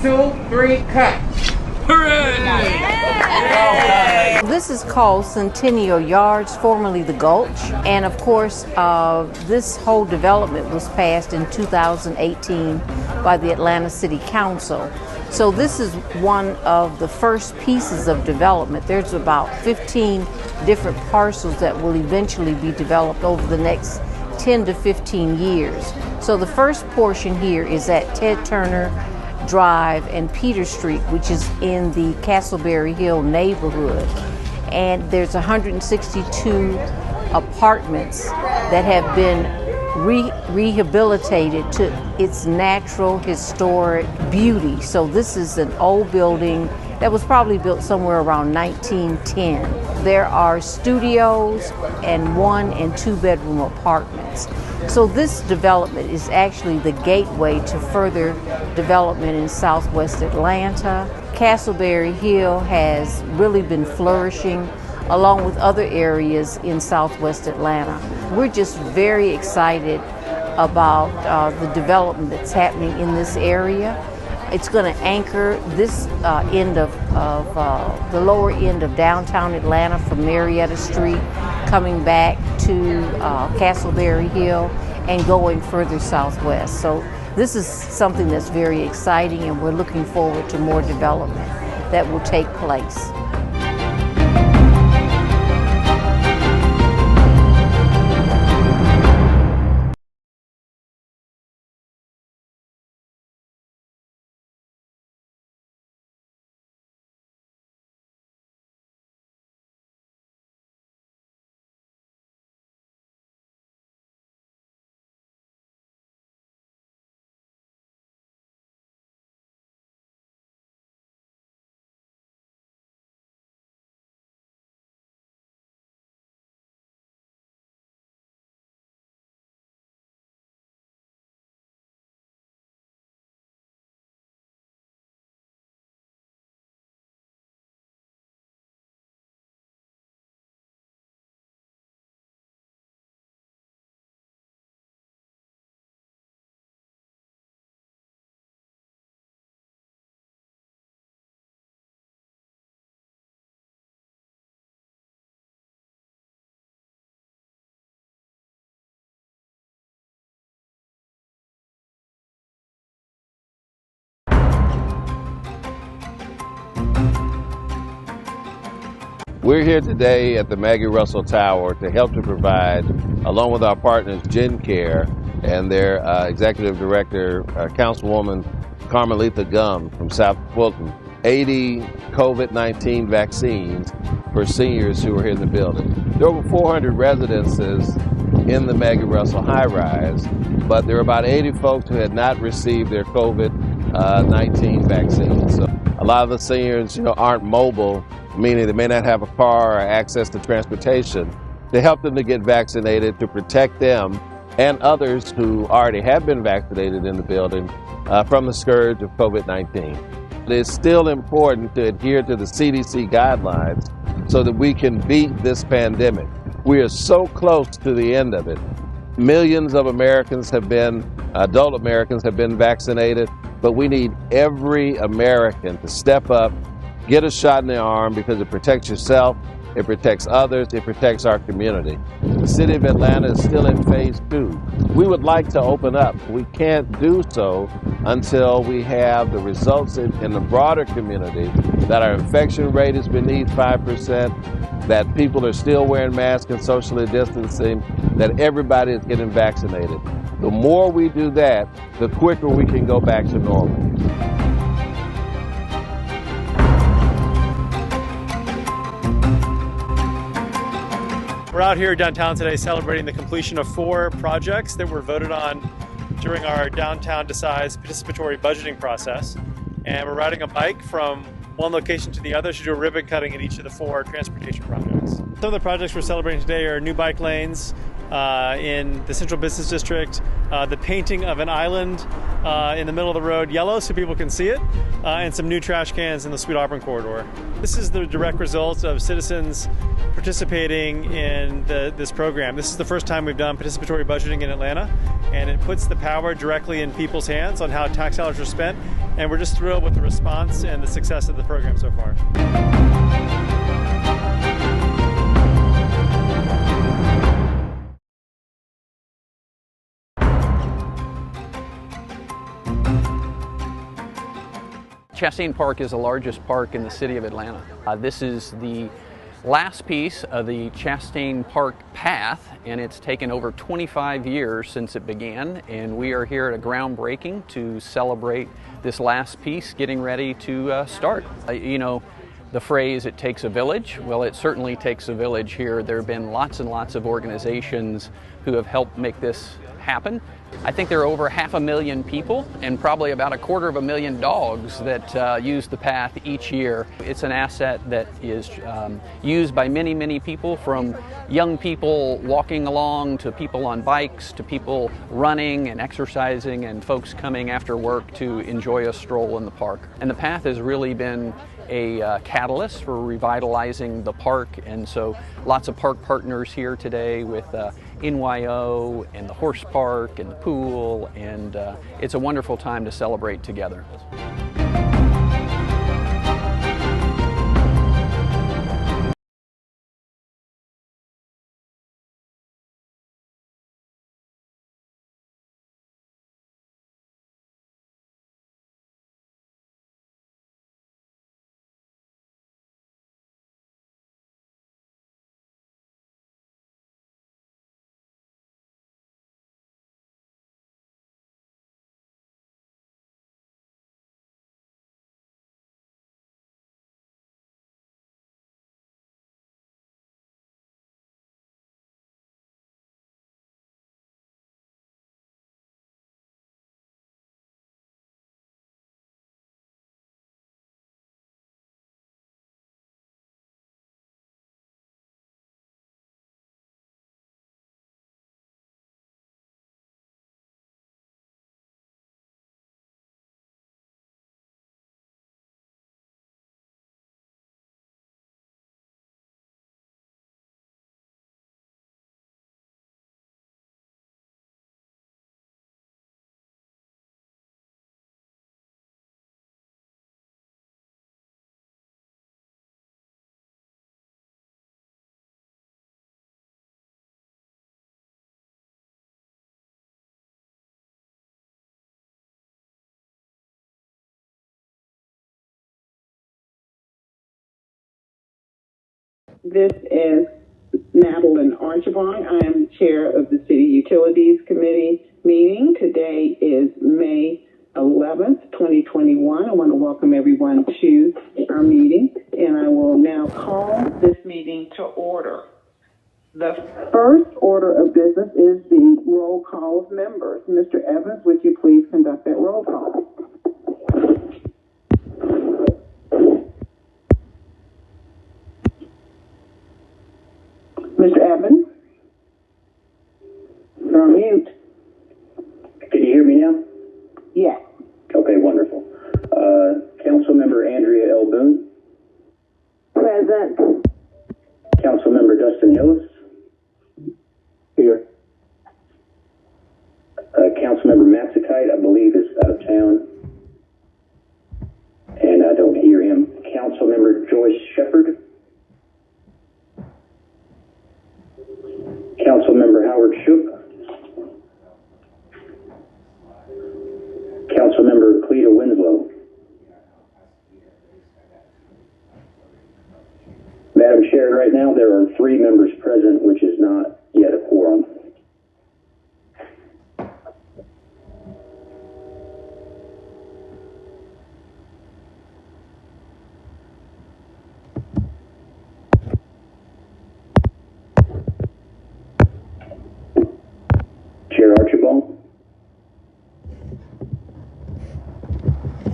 2, 3, cut. Hooray! This is called Centennial Yards, formerly the Gulch. And of course, this whole development was passed in 2018 by the Atlanta City Council. So this is one of the first pieces of development. There's about 15 different parcels that will eventually be developed over the next 10 to 15 years. So the first portion here is at Ted Turner Drive and Peter Street, which is in the Castleberry Hill neighborhood. And there's 162 apartments that have been rehabilitated to its natural historic beauty. So this is an old building that was probably built somewhere around 1910. There are studios and 1 and 2 bedroom apartments. So this development is actually the gateway to further development in Southwest Atlanta. Castleberry Hill has really been flourishing along with other areas in Southwest Atlanta. We're just very excited about the development that's happening in this area. It's going to anchor this end of the lower end of downtown Atlanta from Marietta Street, coming back to Castleberry Hill and going further southwest. So this is something that's very exciting, and we're looking forward to more development that will take place. We're here today at the Maggie Russell Tower to help to provide, along with our partners GenCare and their Executive Director, Councilwoman Carmelita Gum from South Fulton, 80 COVID-19 vaccines for seniors who are here in the building. There are over 400 residences in the Maggie Russell high-rise, but there are about 80 folks who had not received their COVID-19 vaccine. So a lot of the seniors, aren't mobile, meaning they may not have a car or access to transportation, to help them to get vaccinated, to protect them and others who already have been vaccinated in the building from the scourge of COVID-19. It is still important to adhere to the CDC guidelines so that we can beat this pandemic. We are so close to the end of it. Millions of adult Americans have been vaccinated, but we need every American to step up, get a shot in the arm, because it protects yourself, it protects others, it protects our community. The city of Atlanta is still in phase 2. We would like to open up. We can't do so until we have the results in the broader community that our infection rate is beneath 5%, that people are still wearing masks and socially distancing, that everybody is getting vaccinated. The more we do that, the quicker we can go back to normal. We're out here downtown today celebrating the completion of 4 projects that were voted on during our Downtown Decides participatory budgeting process. And we're riding a bike from one location to the other to do a ribbon cutting at each of the 4 transportation projects. Some of the projects we're celebrating today are new bike lanes in the Central Business District, the painting of an island in the middle of the road yellow so people can see it, and some new trash cans in the Sweet Auburn corridor. This is the direct result of citizens participating in this program. This is the first time we've done participatory budgeting in Atlanta, and it puts the power directly in people's hands on how tax dollars are spent, and we're just thrilled with the response and the success of the program so far. Chastain Park is the largest park in the city of Atlanta. This is the last piece of the Chastain Park path, and it's taken over 25 years since it began, and we are here at a groundbreaking to celebrate this last piece getting ready to start. You know, the phrase, it takes a village, well, it certainly takes a village here. There have been lots and lots of organizations who have helped make this happen. I think there are over 500,000 people and probably about 250,000 dogs that use the path each year. It's an asset that is used by many, many people, from young people walking along to people on bikes to people running and exercising and folks coming after work to enjoy a stroll in the park. And the path has really been a catalyst for revitalizing the park, and so lots of park partners here today with NYO and the horse park and the pool, and it's a wonderful time to celebrate together. This is Natalyn Archibong. I am chair of the City Utilities Committee meeting. Today is May 11th, 2021. I want to welcome everyone to our meeting, and I will now call this meeting to order. The first order of business is the roll call of members. Mr. Evans, would you please conduct that roll call? Mr. Evans? You're on mute. Can you hear me now? Yes. Okay, wonderful. Councilmember Andrea L. Boone. Present. Councilmember Dustin Hillis. Here. Councilmember Maxikite, I believe, is out of town, and I don't hear him. Councilmember Joyce Shepard. Councilmember Howard Shook. Councilmember Cleta Winslow. Madam Chair, right now there are 3 members present, which is not yet a quorum. Chair Archibong.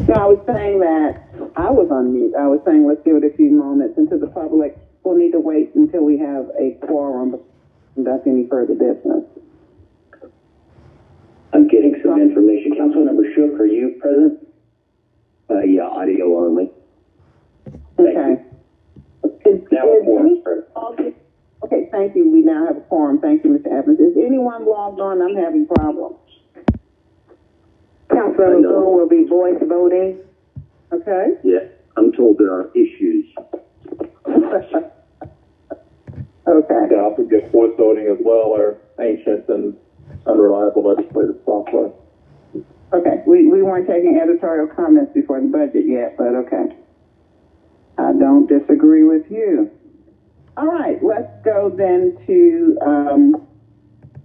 So I was saying that I was on mute. I was saying let's give it a few moments until the public will need to wait until we have a quorum to conduct any further business. I'm getting some information. Councilmember Shook, are you present? Yeah, audio only. Okay. Okay, thank you. We now have a quorum. Thank you, Mr. Evans. Is anyone logged on? I'm having problems. Councilmember Boone will be voice voting. Okay. Yeah, I'm told there are issues. Okay. Yeah, I'll forget voice voting as well, or ancient and unreliable legislative software. Okay. We weren't taking editorial comments before the budget yet, but okay. I don't disagree with you. All right, let's go then to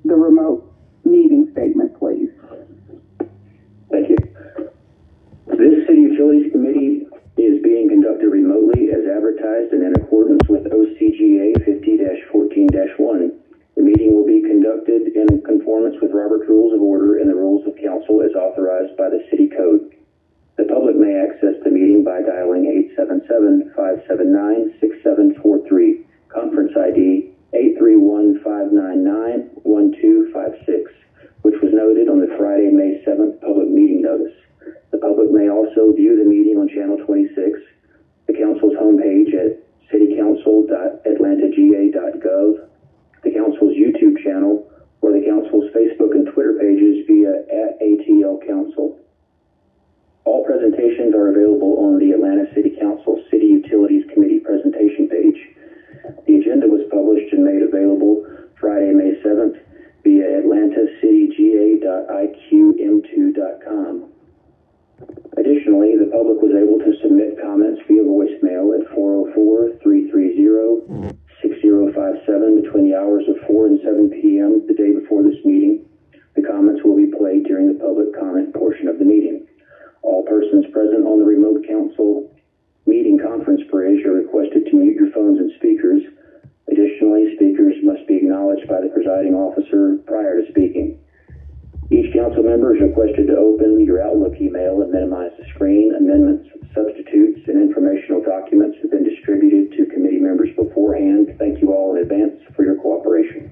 the remote meeting statement, please. Thank you. This City Utilities Committee is being conducted remotely as advertised and in accordance with OCGA 50-14-1. The meeting will be conducted in conformance with Robert's Rules of Order and the Rules of Council as authorized by the City Code. The public may access the meeting by dialing 877-579-6743, conference ID 831-599-1256, which was noted on the Friday, May 7th public meeting notice. The public may also view the meeting on Channel 26, the Council's homepage at citycouncil.atlantaga.gov, the Council's YouTube channel, or the Council's Facebook and Twitter pages via @ATL Council. All presentations are available on the Atlanta City Council City Utilities Committee presentation page. The agenda was published and made available Friday, May 7th via atlantacga.iqm2.com. Additionally, the public was able to submit comments via voicemail at 404-330-6057 between the hours of 4 and 7 p.m. the day before this meeting. The comments will be played during the public comment portion of the meeting. All persons present on the remote council meeting conference bridge are requested to mute your phones and speakers. Additionally, speakers must be acknowledged by the presiding officer prior to speaking. Each council member is requested to open your Outlook email and minimize the screen. Amendments, substitutes, and informational documents have been distributed to committee members beforehand. Thank you all in advance for your cooperation.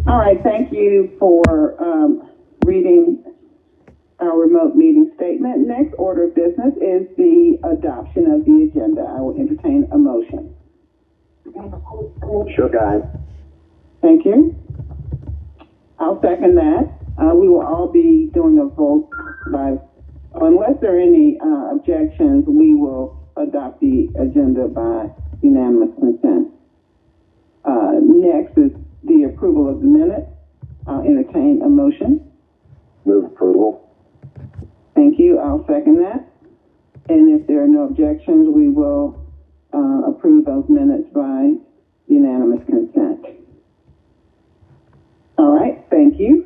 All right, thank you for reading our remote meeting statement. Next order of business is the adoption of the agenda. I will entertain a motion. Sure, guys. Thank you. I'll second that. We will all be doing a vote by, unless there are any objections, we will adopt the agenda by unanimous consent. Next is the approval of the minutes. I'll entertain a motion. Move approval. Thank you. I'll second that. And if there are no objections, we will approve those minutes by unanimous consent. All right. Thank you.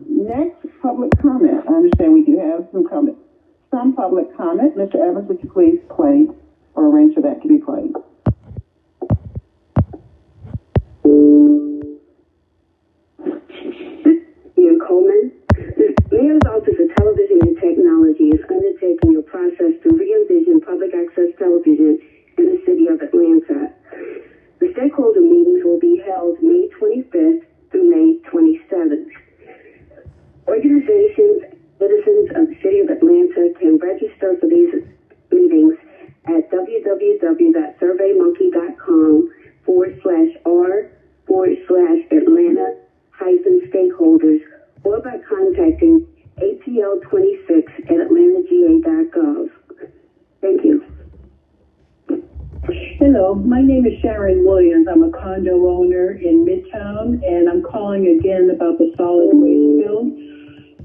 Next, public comment. I understand we do have some public comment. Mr. Evans, would you please play or arrange for that to be played? Coleman. The Mayor's Office of Television and Technology is undertaking a process to re-envision public access television in the city of Atlanta. The stakeholder meetings will be held May 25th through May 27th. Organizations, citizens of the city of Atlanta can register for these meetings at www.surveymonkey.com/r/Atlanta-stakeholders or by contacting ATL26@atlantaga.gov. Thank you. Hello, my name is Sharon Williams. I'm a condo owner in Midtown, and I'm calling again about the solid waste bill.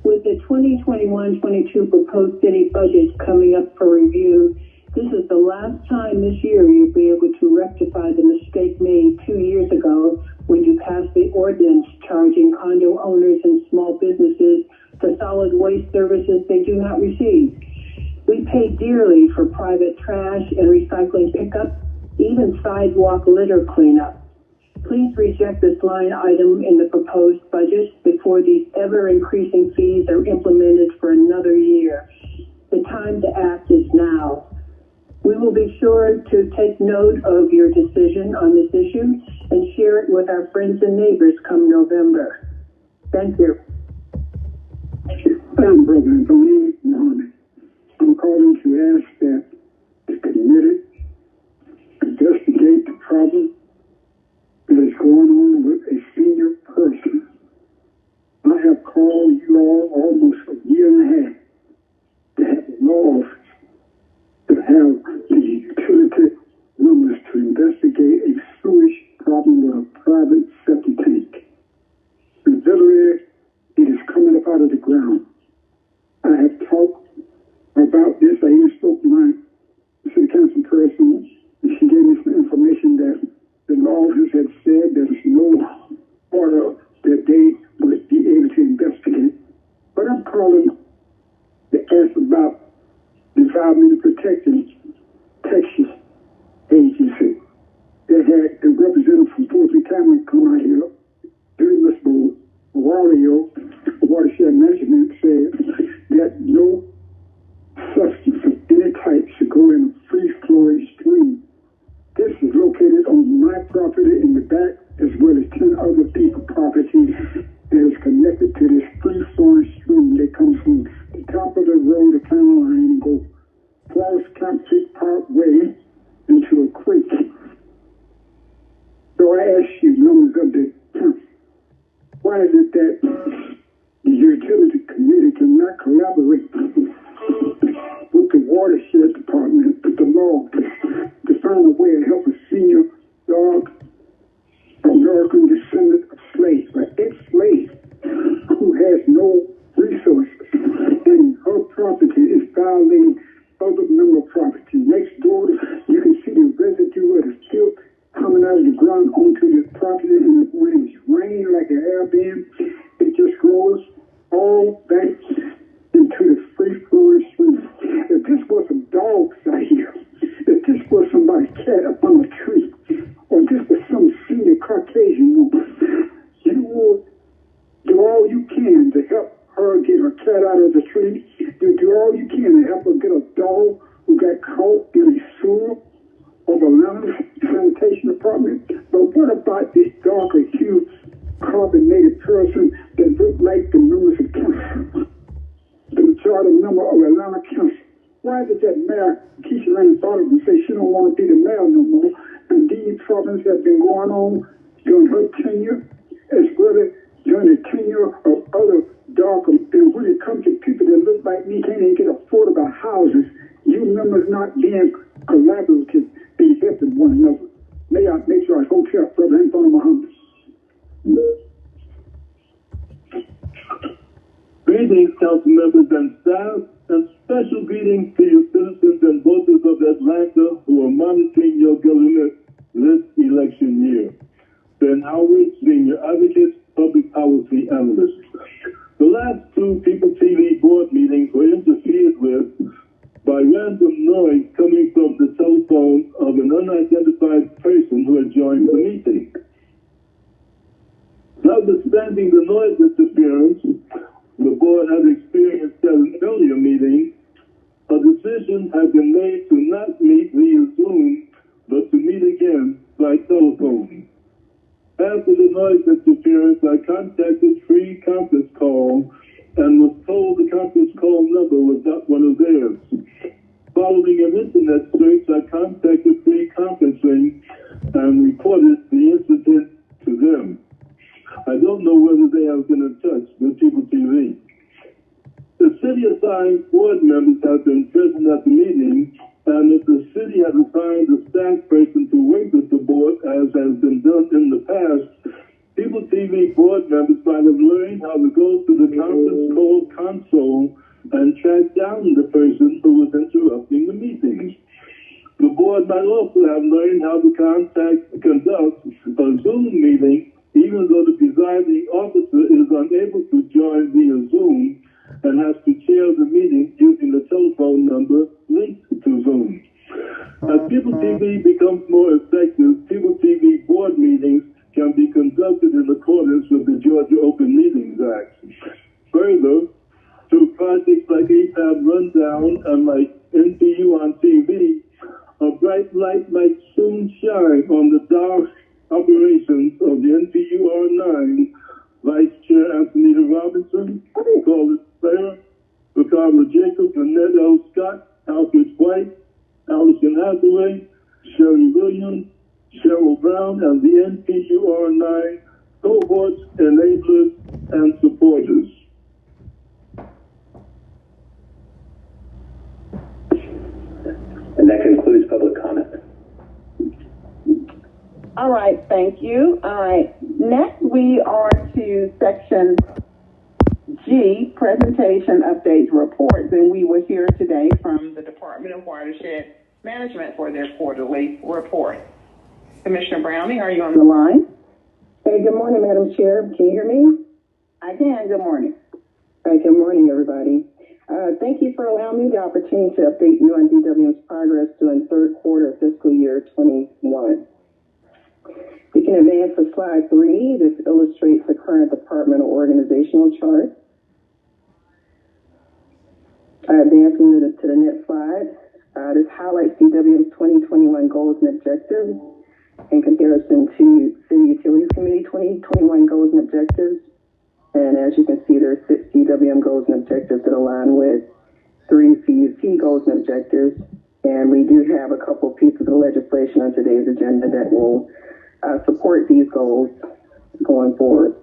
With the 2021-22 proposed city budget coming up for review, this is the last time this year you'll be able to rectify the mistake made 2 years ago when you passed the ordinance charging condo owners and small businesses for solid waste services they do not receive. We pay dearly for private trash and recycling pickup, even sidewalk litter cleanup. Please reject this line item in the proposed budget before these ever-increasing fees are implemented for another year. The time to act is now. We will be sure to take note of your decision on this issue and share it with our friends and neighbors come November. Thank you. Madam President, I'm calling to ask that the committee investigate the problem that is going on with a senior person. I have called you all almost a year and a half to have laws to have the utility numbers to investigate a sewage problem with a private septic tank. Literally, it is coming up out of the ground. I have talked about this. I even spoke to my city council person, and she gave me some information that the laws had said there's no order that they would be able to investigate. But I'm calling to ask about the Environmental Protection Texas Agency. They had a representative from Fort Cameron come out here. Mr. Wario, Watershed Management, said that no substance of any type should go in a free-flowing stream. This is located on my property in the back, as well as 10 other people's property that is connected to this free-flowing stream that comes from the top of the road, the county line, and go across Concrete Park Way into a creek. So I ask you, members of the council, why is it that the utility committee cannot collaborate with the watershed department, with the law, to find a way to help a senior dog, American descendant of slaves, an ex-slave who has no resources, and her property is violating other member property. Next door, you can see the residue of the filth coming out of the ground onto the property, and when it's raining like an air band, it just goes all back into the free-flowing stream. If this was a dog out here, if this was somebody's cat up on a tree, or this was some senior Caucasian woman, you will do all you can to help her get her cat out of the tree. You do all you can to help her get a dog who got caught in a sewer of a sanitation department. But what about this darker hued, carbonated person that looked like the members of council, the charter member of Atlanta Council? Why did that mayor, Keisha Lane, thought of and say she don't want to be the mayor no more? And these problems have been going on during her tenure, as well as during the tenure of other darker. And when it comes to people that look like me, can't even get affordable houses, you members not being collaborative, be helping one another. May I make sure I hold here, Brother Anthony Muhammad. Greetings, council members and staff, and special greetings to your citizens and voters of Atlanta who are monitoring your government this election year. Ben Howard, Senior Advocate, Public Policy Analyst. The last two People TV board meetings were interfered with by random noise coming from the telephone of an unidentified person who had joined the meeting. Notwithstanding the noise interference the board had experienced at an earlier meeting, a decision had been made to not meet via Zoom, but to meet again by telephone. After the noise interference, I contacted Free Conference Call and was told the conference call number was not one of theirs. Following an internet search, I contacted Free Conferencing and reported the incident to them. I don't know whether they have been in touch with People TV. The city-assigned board members have been present at the meeting, and if the city has assigned a staff person to work with the board, as has been done in the past, People TV board members might have learned how to go to the conference call console and track down the person who was interrupting the meeting. The board might also have learned how to conduct a Zoom meeting, even though the presiding officer is unable to join via Zoom and has to chair the meeting using the telephone number linked to Zoom. As People TV becomes more effective, People TV board meetings can be conducted in accordance with the Georgia Open Meetings Act. Further, through projects like APAB Rundown and like NPU on TV, bright light might soon shine on the dark operations of the NPUR9. Vice Chair Antonita Robinson, Claudia Slayer, Ricardo Jacobs, Annette L. Scott, Alfred White, Allison Hathaway, Sherry Williams, Cheryl Brown, and the NPUR9 cohorts, enablers, and supporters. And that concludes public comment. All right, thank you. All right, next we are to section G, presentation updates reports, and we will hear today from the Department of Watershed Management for their quarterly report. Commissioner Browning, are you on the line? Hey, good morning, Madam Chair. Can you hear me? I can. Good morning. All right, good morning, everybody. Thank you for allowing me the opportunity to update you on DWM's progress during the third quarter of fiscal year 21. We can advance to slide 3. This illustrates the current departmental organizational chart. Advancing to the next slide. This highlights DWM's 2021 goals and objectives in comparison to City Utilities Committee 2021 goals and objectives. And as you can see, there are 6 DWM goals and objectives that align with 3 CUC goals and objectives. And we do have a couple pieces of legislation on today's agenda that will support these goals going forward.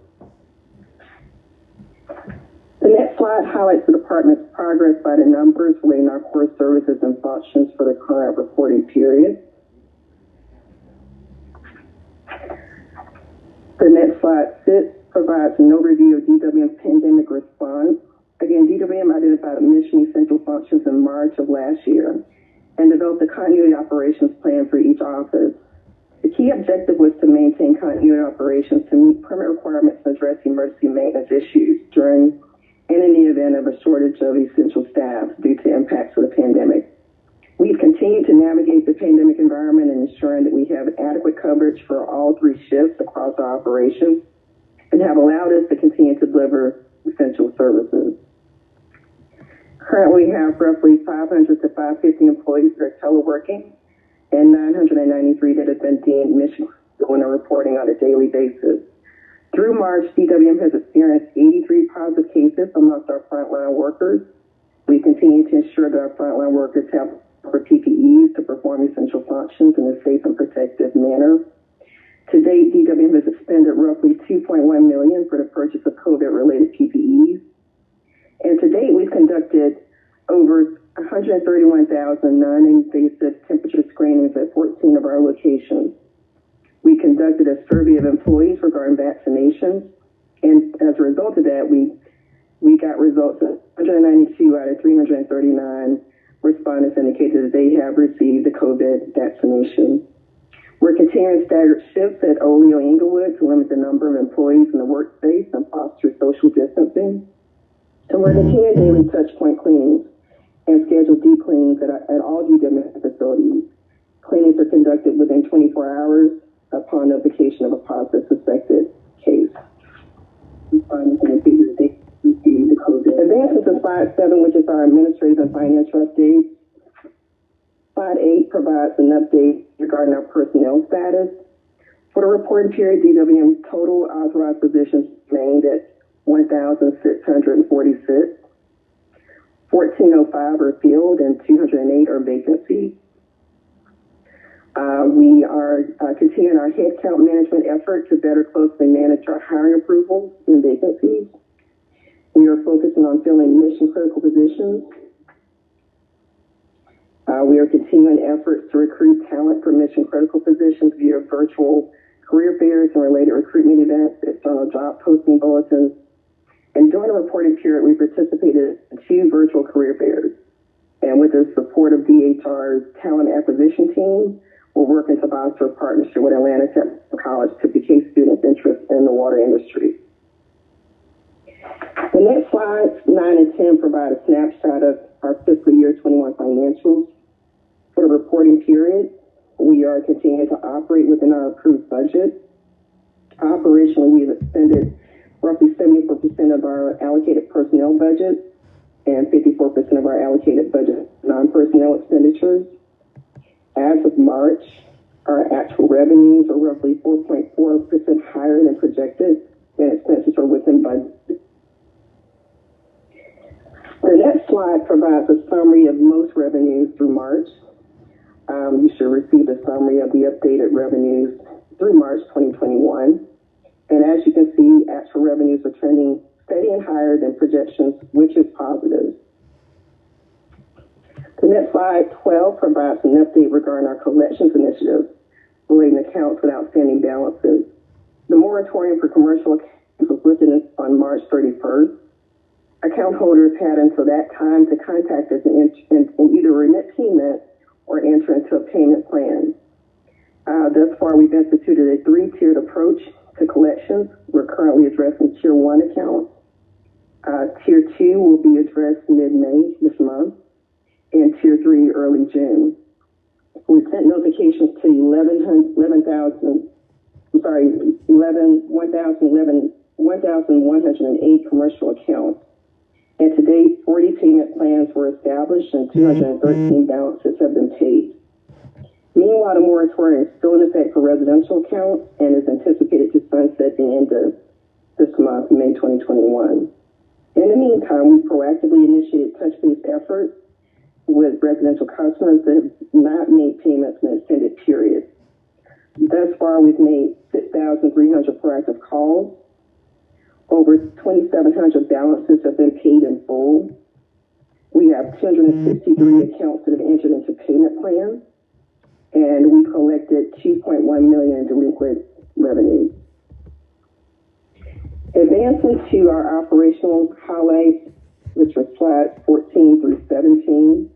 The next slide highlights the department's progress by the numbers relating our core services and functions for the current reporting period. The next slide 6 provides an overview of DWM's pandemic response. Again, DWM identified a mission essential functions in March of last year and developed a continuity operations plan for each office. The key objective was to maintain continuity operations to meet permit requirements and address emergency maintenance issues during and in the event of a shortage of essential staff due to impacts of the pandemic. We've continued to navigate the pandemic environment and ensuring that we have adequate coverage for all 3 shifts across our operations and have allowed us to continue to deliver essential services. Currently, we have roughly 500 to 550 employees that are teleworking and 993 that have been deemed mission critical and are reporting on a daily basis. Through March, DWM has experienced 83 positive cases amongst our frontline workers. We continue to ensure that our frontline workers have proper PPEs to perform essential functions in a safe and protective manner. To date, DWM has expended roughly $2.1 million for the purchase of COVID-related PPEs. And to date, we've conducted over 131,000 non-invasive temperature screenings at 14 of our locations. We conducted a survey of employees regarding vaccinations, and as a result of that, we got results of 192 out of 339 respondents indicated that they have received the COVID vaccination. We're continuing staggered shifts at Oleo Inglewood to limit the number of employees in the workspace and foster social distancing. And we're continuing daily touchpoint cleanings and scheduled deep cleanings at all DWM facilities. Cleanings are conducted within 24 hours upon notification of a positive suspected case. Advances to slide 7, which is our administrative and financial update. Slide 8 provides an update regarding our personnel status. For the reporting period, DWM total authorized positions remained at 1,646. 1,405 are filled and 208 are vacancies. We are continuing our headcount management effort to better closely manage our hiring approvals and vacancies. We are focusing on filling mission critical positions. We are continuing efforts to recruit talent for mission critical positions via virtual career fairs and related recruitment events, external job posting bulletins. And during the reporting period, we participated in 2 virtual career fairs. And with the support of DHR's talent acquisition team, we're working to foster a partnership with Atlanta Technical College to educate students' interest in the water industry. The next slides, 9 and 10, provide a snapshot of our fiscal year 21 financials. For the reporting period, we are continuing to operate within our approved budget. Operationally, we have expended roughly 74% of our allocated personnel budget and 54% of our allocated budget non-personnel expenditures. As of March, our actual revenues are roughly 4.4% higher than projected, and expenses are within budget. The next slide provides a summary of most revenues through March. You should receive a summary of the updated revenues through March 2021. And as you can see, actual revenues are trending steady and higher than projections, which is positive. The next slide, 12, provides an update regarding our collections initiative relating accounts with outstanding balances. The moratorium for commercial accounts was lifted on March 31st. Account holders had until that time to contact us and either remit payment or enter into a payment plan. Thus far, we've instituted a three-tiered approach to collections. We're currently addressing Tier 1 accounts. Tier 2 will be addressed mid-May this month, and Tier 3 early June. We sent notifications to 1,108 commercial accounts. And to date, 40 payment plans were established and 213 balances have been paid. Meanwhile, the moratorium is still in effect for residential accounts and is anticipated to sunset at the end of this month, May 2021. In the meantime, we proactively initiated touch-based efforts with residential customers that have not made payments in an extended period. Thus far, we've made 6,300 proactive calls. Over 2,700 balances have been paid in full. We have 263 accounts that have entered into payment plans, and we collected $2.1 million in delinquent revenues. Advancing to our operational highlights, which are slides 14 through 17.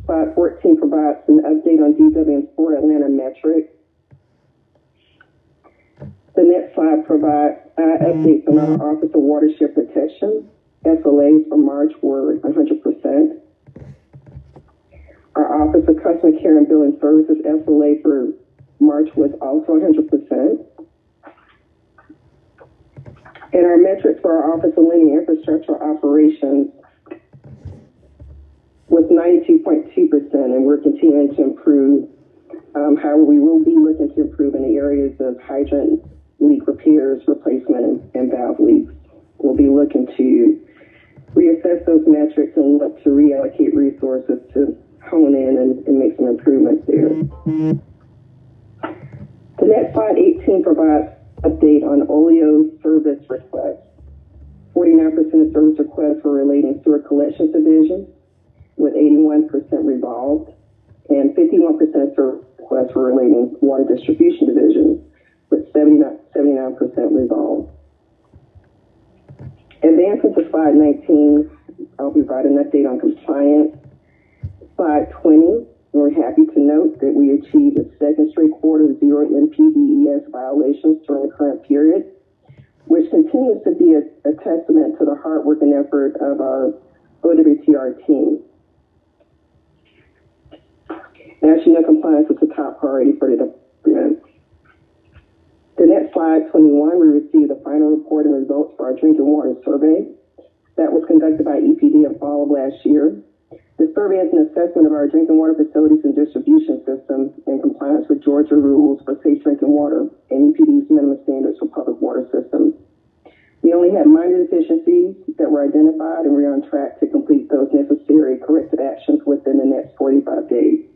Slide 14 provides an update on DW's 4 Atlanta metrics. The next slide provides updates on our Office of Watershed Protection. SLAs for March were 100%. Our Office of Customer Care and Billing Services SLA for March was also 100%. And our metrics for our Office of Lending Infrastructure Operations was 92.2%, and we're continuing to improve. However, we will be looking to improve in the areas of hydrant leak repairs, replacement, and valve leaks. We'll be looking to reassess those metrics and look to reallocate resources to hone in and make some improvements there. The next slide, 18, provides update on OLEO service requests. 49% of service requests were relating to sewer collections division, with 81% resolved, and 51% of service requests were relating to water distribution division, with 79% resolved. Advancing to slide 19, I'll provide an update on compliance. Slide 20, we're happy to note that we achieved a second straight quarter of 0 NPDES violations during the current period, which continues to be a testament to the hard work and effort of our OWTR team. As you know, compliance is a top priority for the department. The next slide, 21, we received the final report and results for our drinking water survey that was conducted by EPD in fall of last year. The survey is an assessment of our drinking water facilities and distribution systems in compliance with Georgia rules for safe drinking water and EPD's minimum standards for public water systems. We only had minor deficiencies that were identified, and we're on track to complete those necessary corrective actions within the next 45 days.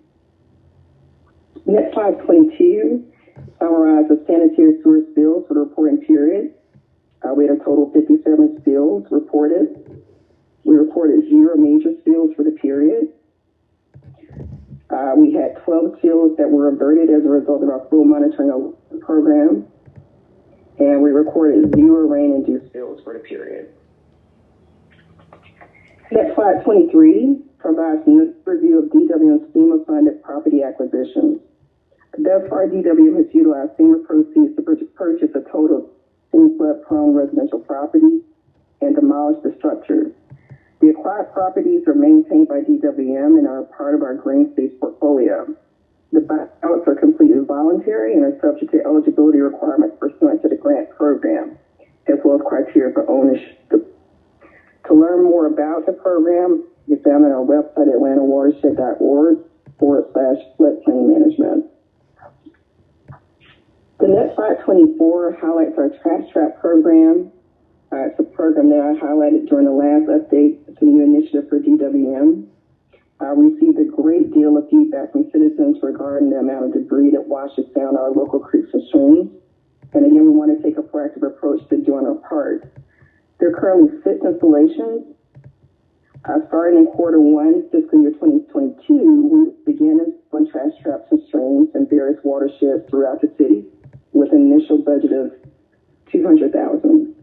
Next slide, 22, summarizes sanitary sewer spills for the reporting period. We had a total of 57 spills reported. We reported 0 major spills for the period. We had 12 spills that were averted as a result of our full monitoring program. And we recorded 0 rain-induced spills for the period. Next slide, 23, provides an review of DW and FEMA-funded property acquisitions. Thus far, DW has utilized FEMA proceeds to purchase a total of 10 flood-prone residential properties and demolish the structures. The acquired properties are maintained by DWM and are part of our green space portfolio. The buyouts are completely voluntary and are subject to eligibility requirements pursuant to the grant program, as well as criteria for ownership. To learn more about the program, you can find it on our website, atlantawatershed.org. /floodplain management. The next slide, 24, highlights our trash trap program. It's a program that I highlighted during the last update. It's a new initiative for DWM. I received a great deal of feedback from citizens regarding the amount of debris that washes down our local creeks and streams. And again, we want to take a proactive approach to doing our part. There are currently 6 installations. Starting in Q1, fiscal year 2022, we began installing trash traps and streams in various watersheds throughout the city with an initial budget of $200,000.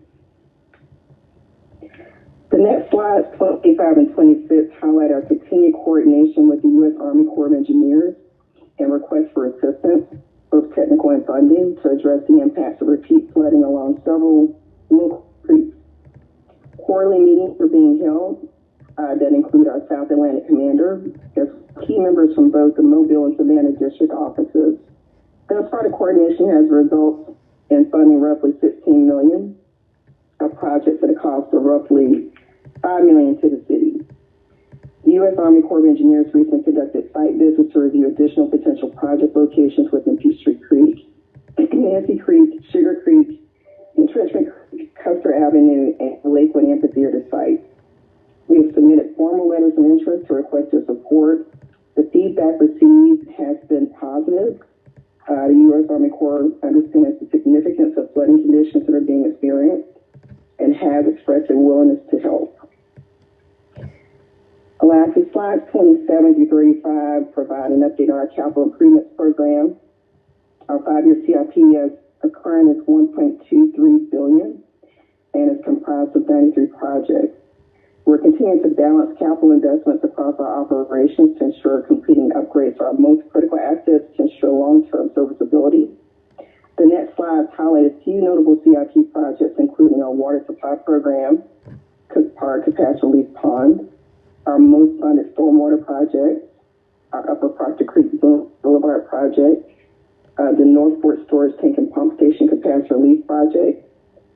The next slides, 25 and 26, highlight our continued coordination with the U.S. Army Corps of Engineers and requests for assistance, both technical and funding, to address the impacts of repeat flooding along several local creeks. Quarterly meetings are being held that include our South Atlantic commander, as key members from both the Mobile and Savannah district offices. Thus far, the coordination has resulted in funding roughly $16 million of projects at a cost of roughly $5 million to the city. The U.S. Army Corps of Engineers recently conducted site visits to review additional potential project locations within Peachtree Creek, Nancy Creek, Sugar Creek, Entrenchment Creek, Custer Avenue, and Lakewood Amphitheater sites. We have submitted formal letters of interest to request their support. The feedback received has been positive. The U.S. Army Corps understands the significance of flooding conditions that are being experienced and has expressed a willingness to help. Lastly, slides 27 through 35 provide an update on our capital improvements program. Our 5-year CIP is current is $1.23 billion and is comprised of 93 projects. We're continuing to balance capital investments across our operations to ensure completing upgrades to our most critical assets to ensure long-term serviceability. The next slides highlight a few notable CIP projects, including our water supply program, Cook Park Capacity Relief Pond, our most funded stormwater project, our Upper Proctor Creek Boulevard project, the Northport Storage Tank and Pump Station Capacity Relief project,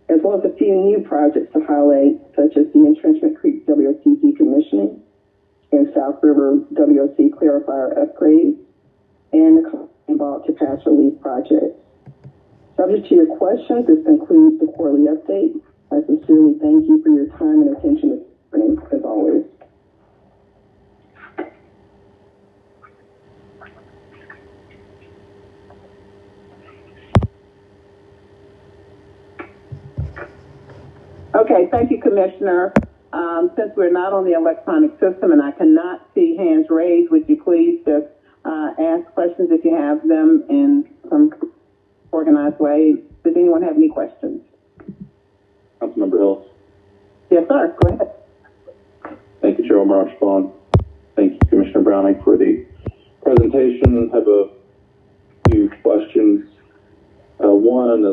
as well as a few new projects to highlight, such as the Entrenchment Creek WOC decommissioning and South River WOC clarifier upgrade, and the Vault Capacity Relief project. Subject to your questions, this concludes the quarterly update. I sincerely thank you for your time and attention this morning, as always. Okay, thank you, Commissioner. Since we're not on the electronic system and I cannot see hands raised, would you please just ask questions if you have them in some organized way? Does anyone have any questions? Councilmember Hills. Yes, sir. Go ahead. Thank you, Chairman Archibong. Thank you, Commissioner Browning, for the presentation. I have a few questions. One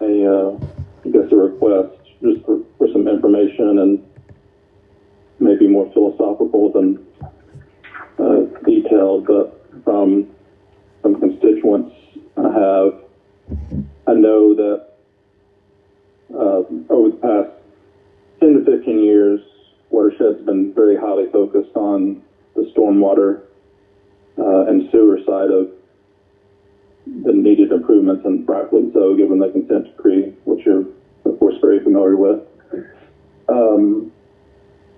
is a request just for some information and maybe more philosophical than detailed, but from some constituents I know that over the past 10 to 15 years, Watershed's been very highly focused on the stormwater and sewer side of the needed improvements, and rightfully so, given the consent decree, which you're, of course, very familiar with.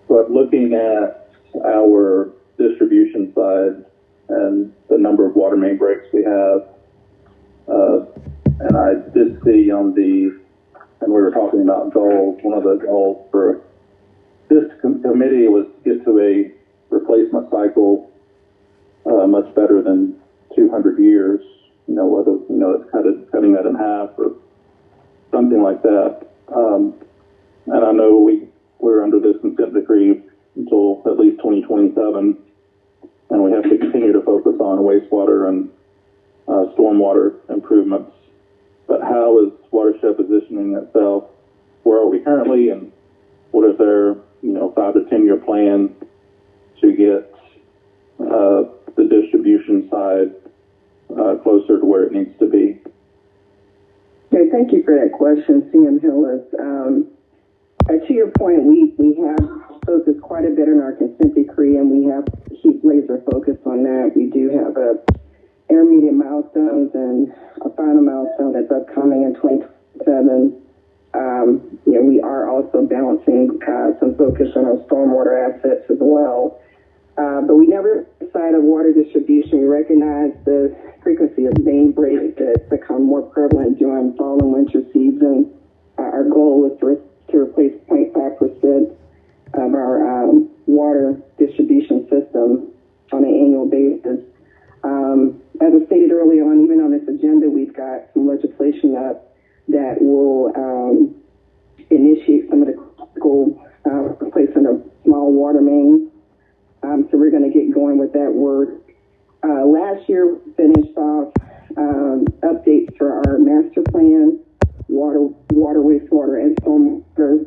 But looking at our distribution side and the number of water main breaks we have, and I did see and we were talking about goals, one of the goals for this committee was to get to a replacement cycle much better than 200 years, whether, it's cutting that in half or something like that. And I know we're under this consent decree until at least 2027, and we have to continue to focus on wastewater and stormwater improvements. But how is Watershed positioning itself? Where are we currently, and what is their 5 to 10 year plan to get the distribution side closer to where it needs to be? Okay, thank you for that question, CM Hillis. To your point, we have focused quite a bit on our consent decree, and we have keep laser focused on that. We do have intermediate milestones and a final milestone that's upcoming in 2027. We are also balancing some focus on our stormwater assets as well. But we never side of water distribution. We recognize the frequency of main breaks that become more prevalent during fall and winter season. Our goal is to replace 0.5% of our water distribution system on an annual basis. As I stated early on, even on this agenda, we've got some legislation up that will initiate some of the critical replacement of small water mains. So we're going to get going with that work. Last year, we finished off updates for our master plan, water, wastewater, and stormwater.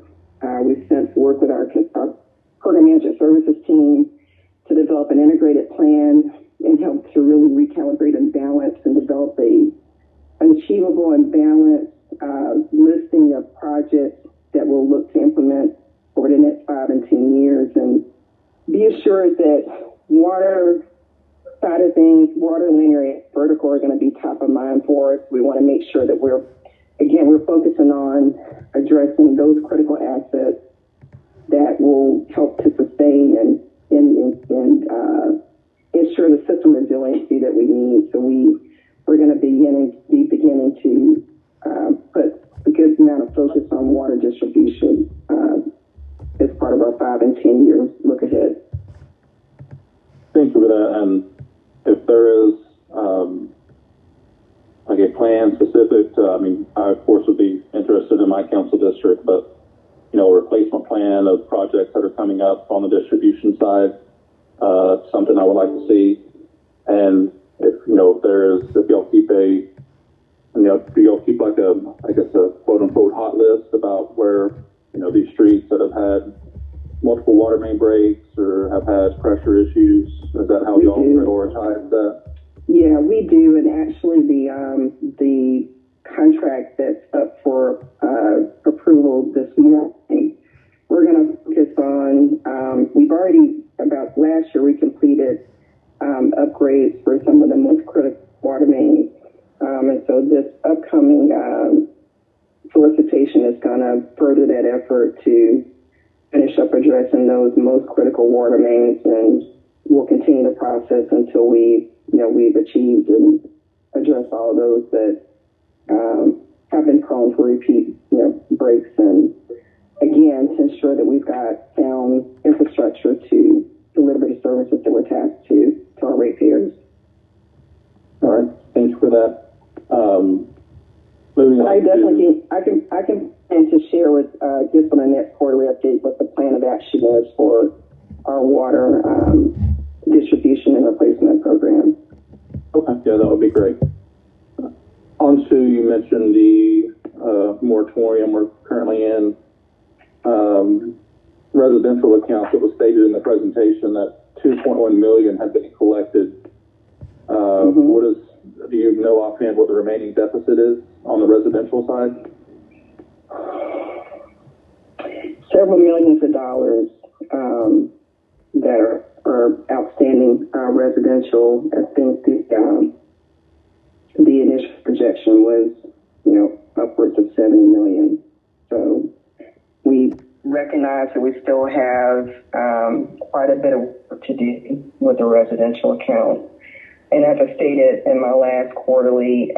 We've since worked with our program management services team to develop an integrated plan and help to really recalibrate and balance and develop an achievable and balanced listing of projects that we'll look to implement over the next 5 and 10 years. And be assured that water side of things, water, linear, and vertical are going to be top of mind for us. We want to make sure that we're focusing on addressing those critical assets that will help to sustain and ensure the system resiliency that we need. So we're going to be beginning to put a good amount of focus on water distribution as part of our 5 and 10 year look ahead. Thank you for that. And if there is like a plan specific to, I of course would be interested in my council district, but a replacement plan of projects that are coming up on the distribution side, something I would like to see. And if y'all keep do y'all keep like a quote unquote hot list about where, these streets that have had multiple water main breaks or have had pressure issues? Is that how y'all prioritize that? Yeah, we do. And actually the contract that's up for approval this morning, we're going to focus on, about last year we completed upgrades for some of the most critical water mains. And so this upcoming solicitation is going to further that effort to finish up addressing those most critical water mains, and we'll continue the process until we've achieved and addressed all of those that have been prone to repeat breaks, and again to ensure that we've got sound infrastructure to deliver the services that we're tasked to our ratepayers. All right, thank you for that. Moving on. I can plan to share with just on the next quarterly update what the plan of action is for our water distribution and replacement program. Okay, yeah, that would be great. On to, you mentioned the moratorium we're currently in. Residential accounts, it was stated in the presentation that $2.1 million had been collected. Do you know offhand what the remaining deficit is on the residential side? Several millions of dollars that are outstanding residential. I think the initial projection was, upwards of 70 million. So we recognize that we still have quite a bit of work to do with the residential account. And as I stated in my last quarterly,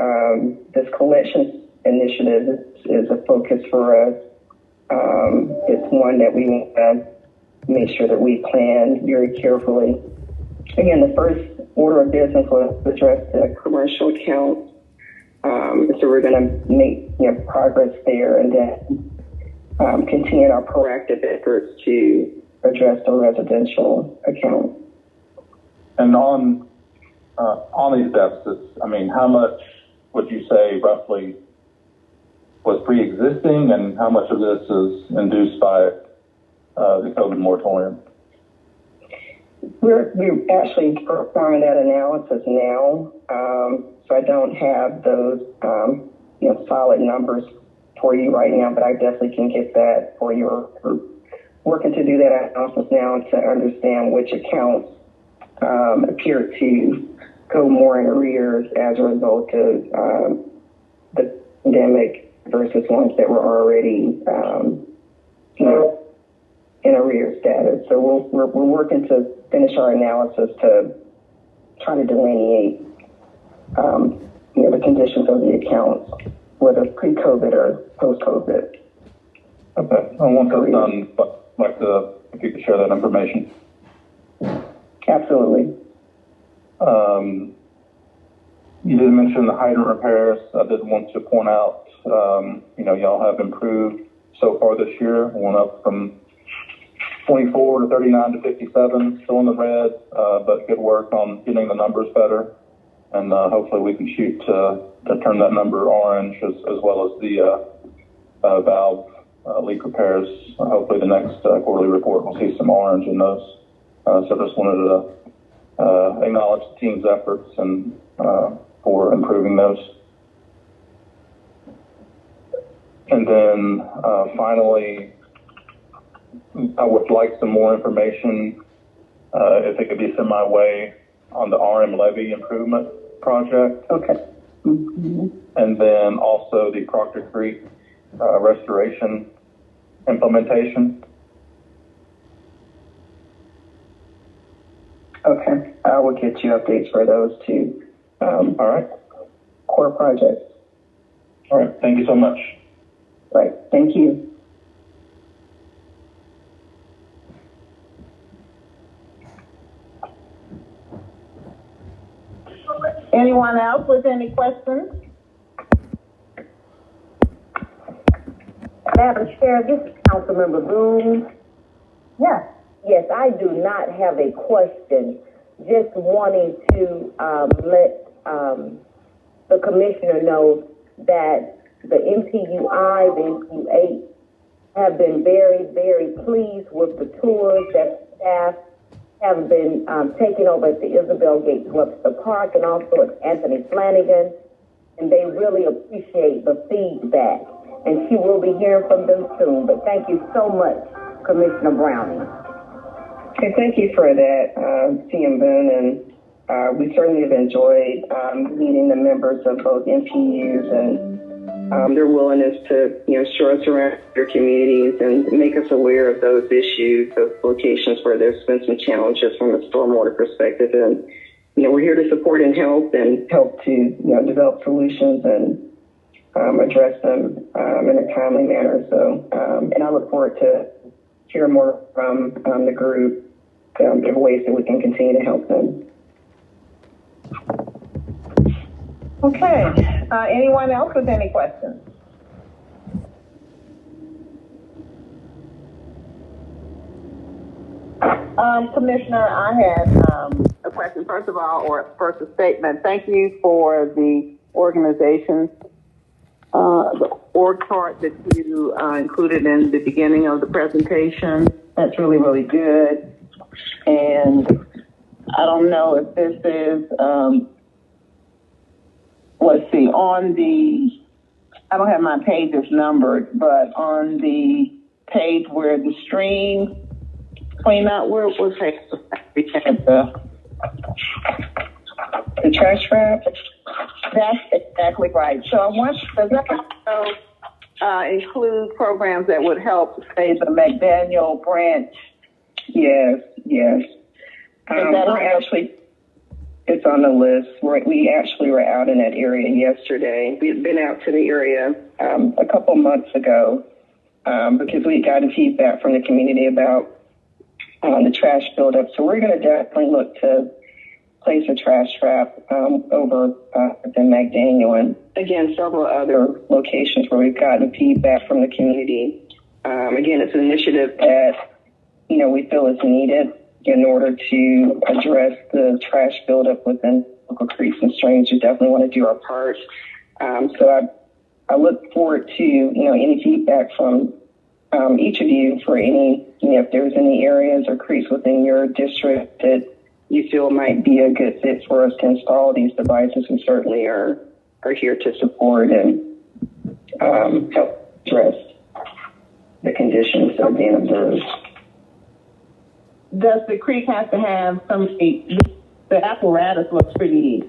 this collections initiative is a focus for us. It's one that we want to make sure that we plan very carefully. Again, the first order of business was to address the commercial account. So we're going to make progress there, and then continue our proactive efforts to address the residential account. And on these deficits, how much would you say roughly was pre-existing, and how much of this is induced by the COVID moratorium? We're actually performing that analysis now, so I don't have those solid numbers for you right now, but I definitely can get that for you. We're working to do that analysis now to understand which accounts appeared to go more in arrears as a result of the pandemic versus ones that were already, in arrears status. So we're working to finish our analysis to try to delineate, the conditions of the accounts, whether pre-COVID or post-COVID. Okay. And once that's done, I'd like to, if you could share that information. Absolutely. You did mention the hydrant repairs. I did want to point out, y'all have improved so far this year. Went up from 24 to 39 to 57, still in the red, but good work on getting the numbers better. And hopefully we can shoot to turn that number orange as well as the valve leak repairs. Hopefully the next quarterly report will see some orange in those. So just wanted to acknowledge the team's efforts and for improving those. And then finally, I would like some more information, if it could be sent my way, on the RM levee improvement project. Okay. Mm-hmm. And then also the Proctor Creek restoration implementation. Okay. I will get you updates for those two. All right. Core projects. All right. Thank you so much. Right. Thank you. Anyone else with any questions? Madam Chair, this is Councilmember Boone. Yes. Yes, I do not have a question. Just wanting to let the commissioner know that the MPUI, the MPU8 have been very, very pleased with the tours that staff have been taking over at the Isabel Gates Webster Park and also at Anthony Flanagan, and they really appreciate the feedback. And she will be hearing from them soon. But thank you so much, Commissioner Browning. Okay, thank you for that, CM Boone, and we certainly have enjoyed meeting the members of both MPUs and their willingness to, show us around their communities and make us aware of those issues, those locations where there's been some challenges from a stormwater perspective. And, we're here to support and help to, develop solutions and address them in a timely manner. So, and I look forward to hear more from the group of ways that we can continue to help them. Okay. Anyone else with any questions? Commissioner, I had a question. First of all, or first a statement. Thank you for the organization, the org chart that you included in the beginning of the presentation. That's really, really good. And I don't know if this is, let's see, I don't have my pages numbered, but on the page where the stream came out, where was the trash trap? That's exactly right. So I want, does that also include programs that would help, say, the McDaniel branch? Yes. It's on the list. We actually were out in that area yesterday. We had been out to the area a couple months ago because we got feedback from the community about the trash buildup. So we're going to definitely look to place a trash trap over in McDaniel and, again, several other locations where we've gotten feedback from the community. Again, it's an initiative that, we feel is needed in order to address the trash buildup within local creeks and streams. We definitely want to do our part. So I look forward to, any feedback from each of you for any, if there's any areas or creeks within your district that you feel might be a good fit for us to install these devices. We certainly are here to support and help address the conditions that are being observed. does the creek have to have the apparatus looks pretty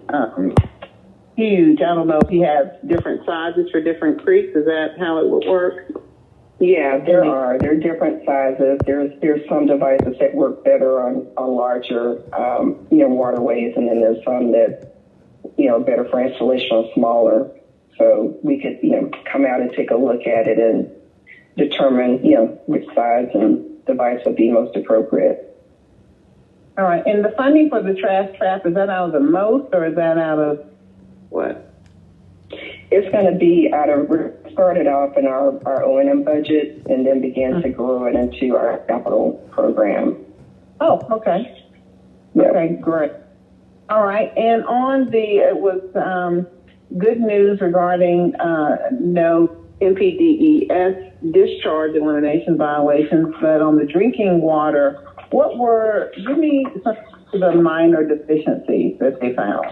huge. I don't know if he has different sizes for different creeks. Is that how it would work? Yeah, there are different sizes. There's some devices that work better on larger, waterways, and then there's some that, better for installation on smaller. So we could, come out and take a look at it and determine, which size and device would be most appropriate. All right. And the funding for the trash trap, is that out of the most, or is that out of what? It's going to be we started off in our O&M budget and then began to grow it into our capital program. Oh, okay. Yep. Okay, great. All right. And it was good news regarding no NPDES discharge elimination violations, but on the drinking water, give me some of the minor deficiencies that they found.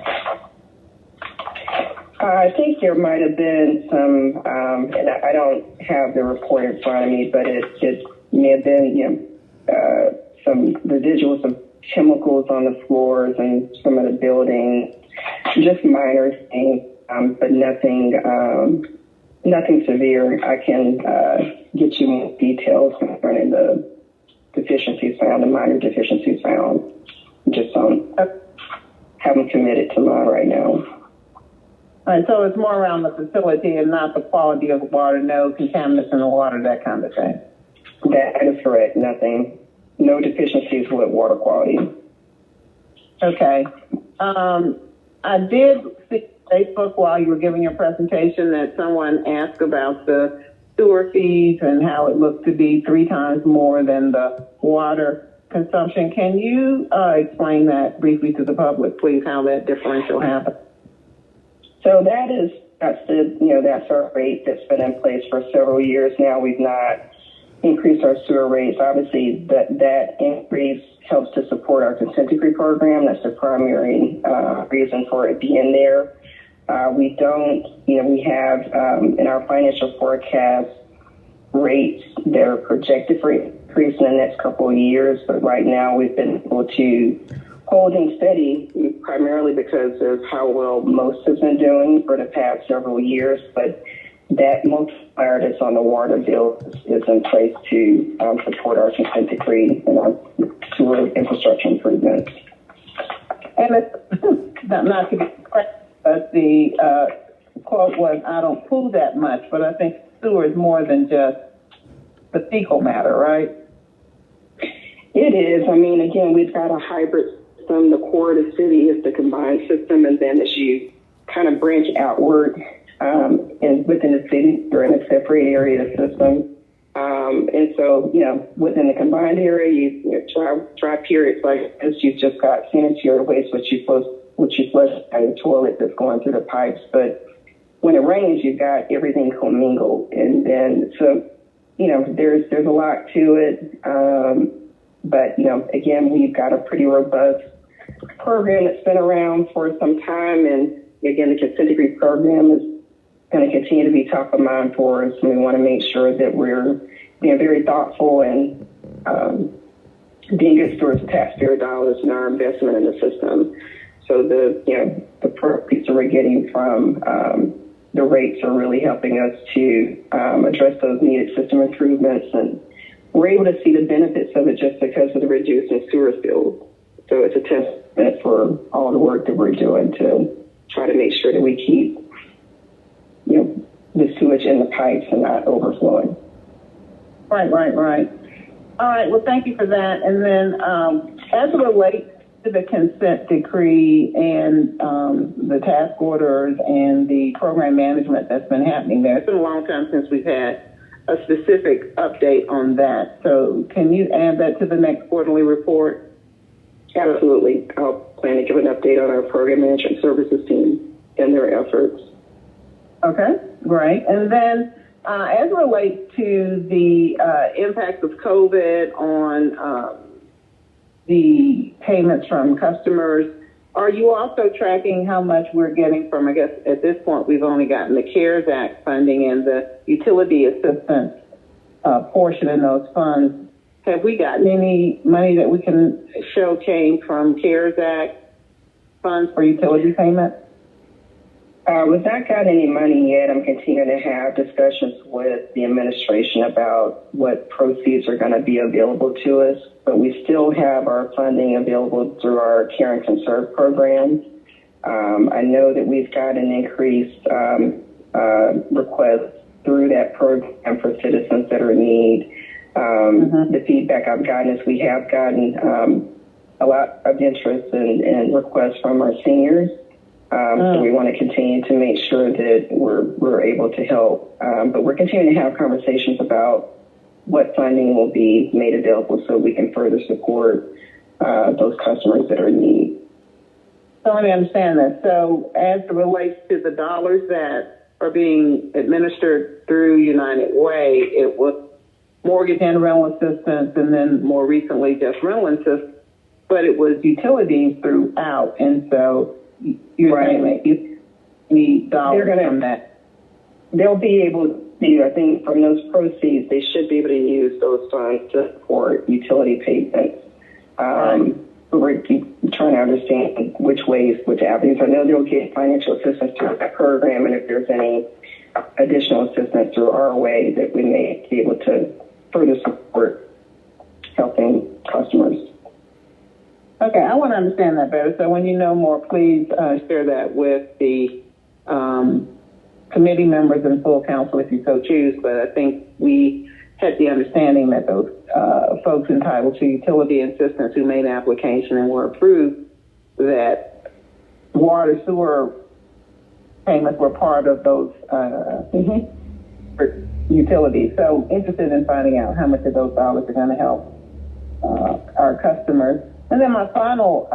I think there might have been some, and I don't have the report in front of me, but it may have been, some residuals of chemicals on the floors and some of the buildings, just minor things, but nothing severe. I can get you more details concerning the deficiencies found, the minor deficiencies found. Just haven't committed to mine right now. All right, so it's more around the facility and not the quality of the water, no contaminants in the water, that kind of thing. That is correct. No deficiencies with water quality. Okay. I did see Facebook while you were giving your presentation that someone asked about the sewer fees and how it looked to be 3 times more than the water consumption. Can you explain that briefly to the public, please, how that differential happened? So that's our rate that's been in place for several years now. We've not increased our sewer rates. Obviously, that increase helps to support our consent decree program. That's the primary reason for it being there. We have in our financial forecast rates that are projected for increase in the next couple of years, but right now we've been able to holding steady primarily because of how well most has been doing for the past several years, but that multiplier that's on the water bill is in place to support our consent decree and our sewer infrastructure improvements. And it's not to be correct, but the quote was, I don't pool that much, but I think sewer is more than just the fecal matter, right? It is. I mean, again, we've got a hybrid system. The core of the city is the combined system, and then as you kind of branch outward and within the city, you're in a separate area of the system. And so, within the combined area, you dry periods like this, you've just got sanitary waste, which you flush out of the toilet that's going through the pipes. But when it rains, you've got everything commingled. And then, so, there's a lot to it. But, again, we've got a pretty robust program that's been around for some time. And again, the consent decree program is going to continue to be top of mind for us. And we want to make sure that we're being very thoughtful and being good stewards of taxpayer dollars and our investment in the system. So the proceeds that we're getting from the rates are really helping us to address those needed system improvements, and we're able to see the benefits of it just because of the reducing sewer spills. So it's a testament for all the work that we're doing to try to make sure that we keep, the sewage in the pipes and not overflowing. Right. All right. Well, thank you for that. And then as it relates to the consent decree and the task orders and the program management that's been happening there, it's been a long time since we've had a specific update on that. So can you add that to the next quarterly report? Absolutely. I'll plan to give an update on our program management services team and their efforts. Okay, great. And then as it relates to the impact of COVID on the payments from customers, are you also tracking how much we're getting from, I guess at this point we've only gotten the CARES Act funding and the utility assistance portion in those funds. have we gotten any money that we can show came from CARES Act funds for utility payments? We've not got any money yet. I'm continuing to have discussions with the administration about what proceeds are going to be available to us, but we still have our funding available through our Care and Conserve program. I know that we've got an increased request through that program for citizens that are in need. The feedback I've gotten is we have gotten a lot of interest and requests from our seniors. So we want to continue to make sure that we're able to help. But we're continuing to have conversations about what funding will be made available so we can further support those customers that are in need. So let me understand that. So as it relates to the dollars that are being administered through United Way, it was mortgage and rental assistance, and then more recently just rental assistance, but it was utilities throughout. And so you're saying that you need dollars from that. They'll be able to, I think from those proceeds, they should be able to use those funds to support utility payments. But we're trying to understand which ways, which avenues. I know they'll get financial assistance through that program, and if there's any additional assistance through our way that we may be able to further support helping customers. Okay, I want to understand that better. So when you know more, please share that with the committee members and full council if you so choose. But I think we had the understanding that those folks entitled to utility assistance who made an application and were approved, that water, sewer payments were part of those utilities. So interested in finding out how much of those dollars are going to help our customers. And then my final,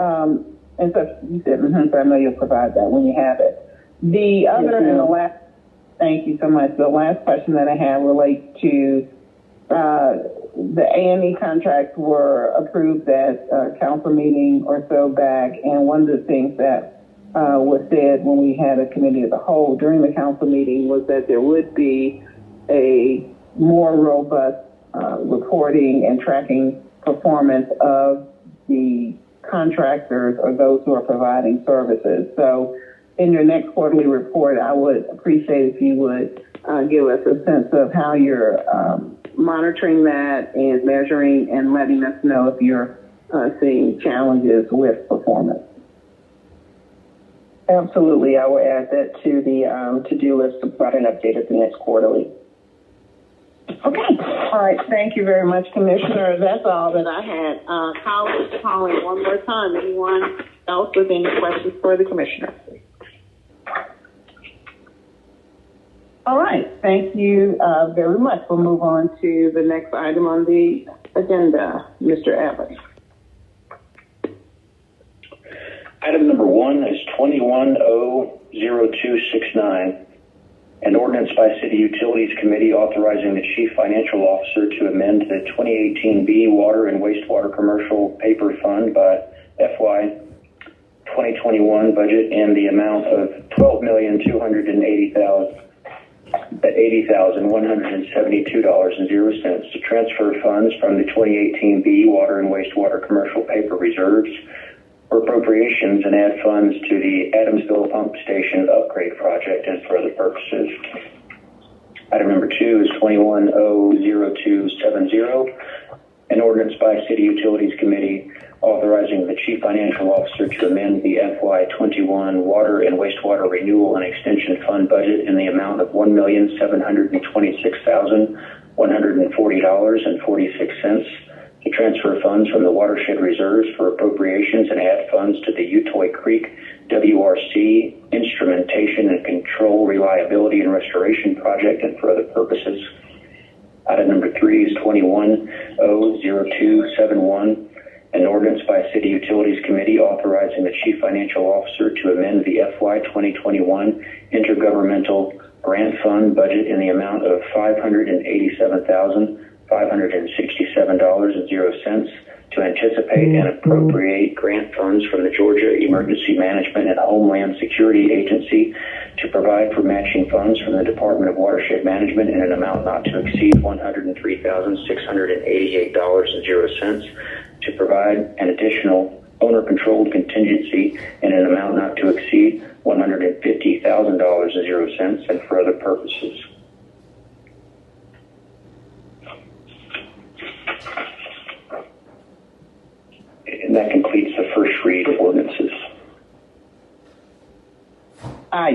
and so you said, so I know you'll provide that when you have it. The other and the last, thank you so much. The last question that I have relates to the A&E contracts were approved at a council meeting or so back, and one of the things that was said when we had a committee of the whole during the council meeting was that there would be a more robust reporting and tracking performance of the contractors or those who are providing services. So in your next quarterly report, I would appreciate if you would give us a sense of how you're monitoring that and measuring and letting us know if you're seeing challenges with performance. Absolutely. I will add that to the to-do list to provide an update at the next quarterly. Okay. All right. Thank you very much, Commissioner. That's all that I had. Calling one more time. Anyone else with any questions for the Commissioner? All right. Thank you very much. We'll move on to the next item on the agenda. Mr. Abbott. Item number 1 is 21-00269. An ordinance by City Utilities Committee authorizing the Chief Financial Officer to amend the 2018B Water and Wastewater Commercial Paper Fund by FY 2021 budget in the amount of $12,280,172.00 to transfer funds from the 2018B Water and Wastewater Commercial Paper Reserves for appropriations and add funds to the Adamsville Pump Station Upgrade Project and for other purposes. Item number 2 is 21-00270, an ordinance by City Utilities Committee authorizing the Chief Financial Officer to amend the FY21 Water and Wastewater Renewal and Extension Fund budget in the amount of $1,726,140.46 to transfer funds from the watershed reserves for appropriations and add funds to the Utoy Creek WRC Instrumentation and Control Reliability and Restoration Project and for other purposes. Item number 3 is 21-00271, an ordinance by City Utilities Committee authorizing the Chief Financial Officer to amend the FY 2021 Intergovernmental Grant Fund budget in the amount of $587,567.00 to anticipate and appropriate grant funds from the Georgia Emergency Management and Homeland Security Agency to provide for matching funds from the Department of Watershed Management in an amount not to exceed $103,688.00, to provide an additional owner-controlled contingency in an amount not to exceed $150,000.00, and for other purposes. And that completes the first read of ordinances.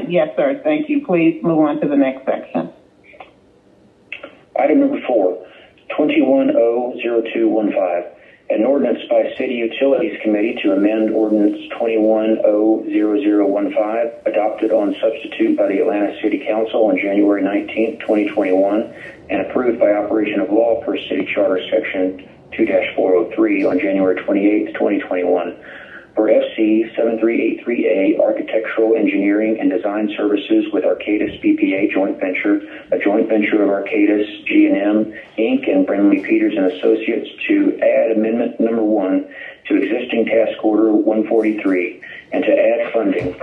Yes, sir. Thank you. Please move on to the next section. Item number 4, 21-00215. An ordinance by City Utilities Committee to amend Ordinance 21-00015, adopted on substitute by the Atlanta City Council on January 19, 2021, and approved by operation of law per City Charter Section 2-403 on January 28, 2021. For FC 7383A Architectural Engineering and Design Services with Arcadis BPA Joint Venture, a joint venture of Arcadis, G&M, Inc., and Brindley Peters and Associates, to add Amendment Number 1 to existing Task Order 143, and to add funding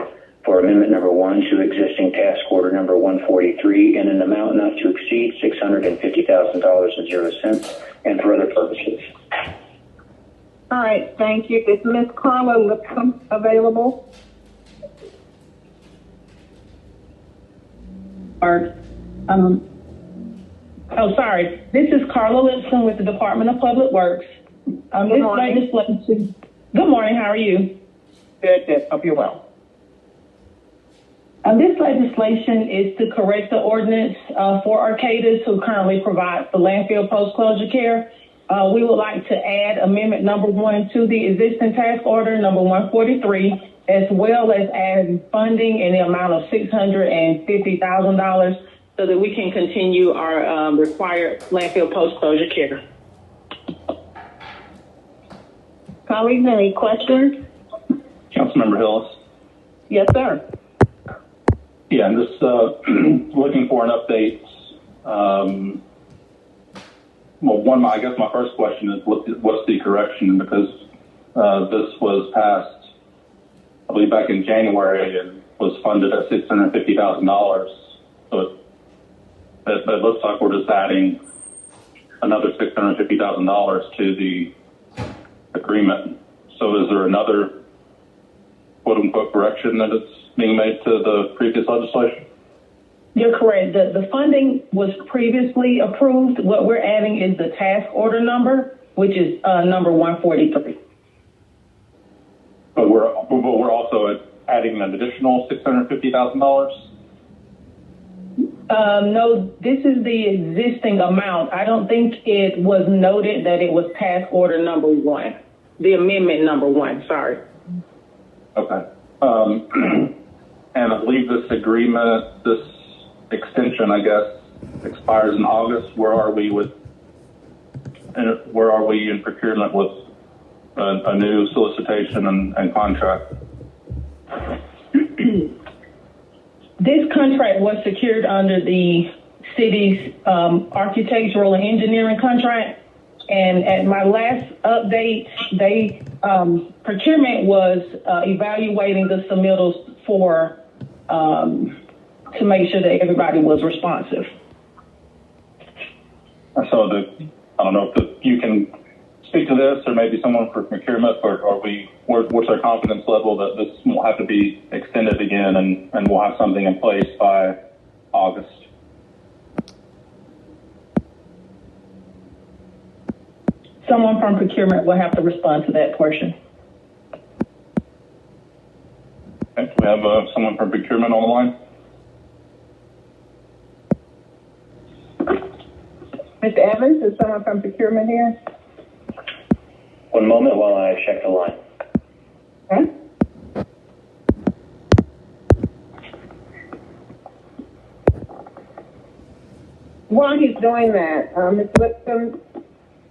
for Amendment Number 1 to existing Task Order Number 143 in an amount not to exceed $650,000.00, and for other purposes. All right, thank you. Is Ms. Carla Lipscomb available? Sorry. This is Carla Lipscomb with the Department of Public Works. Good morning. Good morning. How are you? Good. Hope you're well. This legislation is to correct the ordinance for Arcadis, who currently provides the landfill post-closure care. We would like to add Amendment Number 1 to the existing Task Order Number 143, as well as add funding in the amount of $650,000 so that we can continue our required landfill post-closure care. Colleagues, any questions? Councilmember Hillis. Yes, sir. Yeah, I'm just looking for an update. I guess my first question is, what's the correction? Because this was passed, I believe, back in January and was funded at $650,000. So it looks like we're just adding another $650,000 to the agreement. So is there another quote-unquote correction that is being made to the previous legislation? You're correct. The funding was previously approved. What we're adding is the task order number, which is number 143. But we're also adding an additional $650,000? No, this is the existing amount. I don't think it was noted that it was task order number 1, the amendment number 1, sorry. Okay. And I believe this agreement, this extension, I guess, expires in August. Where are we in procurement with a new solicitation and contract? This contract was secured under the city's architectural and engineering contract. And at my last update, procurement was evaluating the submittals for to make sure that everybody was responsive. So I don't know if you can speak to this, or maybe someone for procurement, or what's our confidence level that this will have to be extended again and we'll have something in place by August? Someone from procurement will have to respond to that portion. Okay, we have someone from procurement on the line. Mr. Evans, is someone from procurement here? One moment while I check the line. Okay. While he's doing that, Ms. Lipscomb,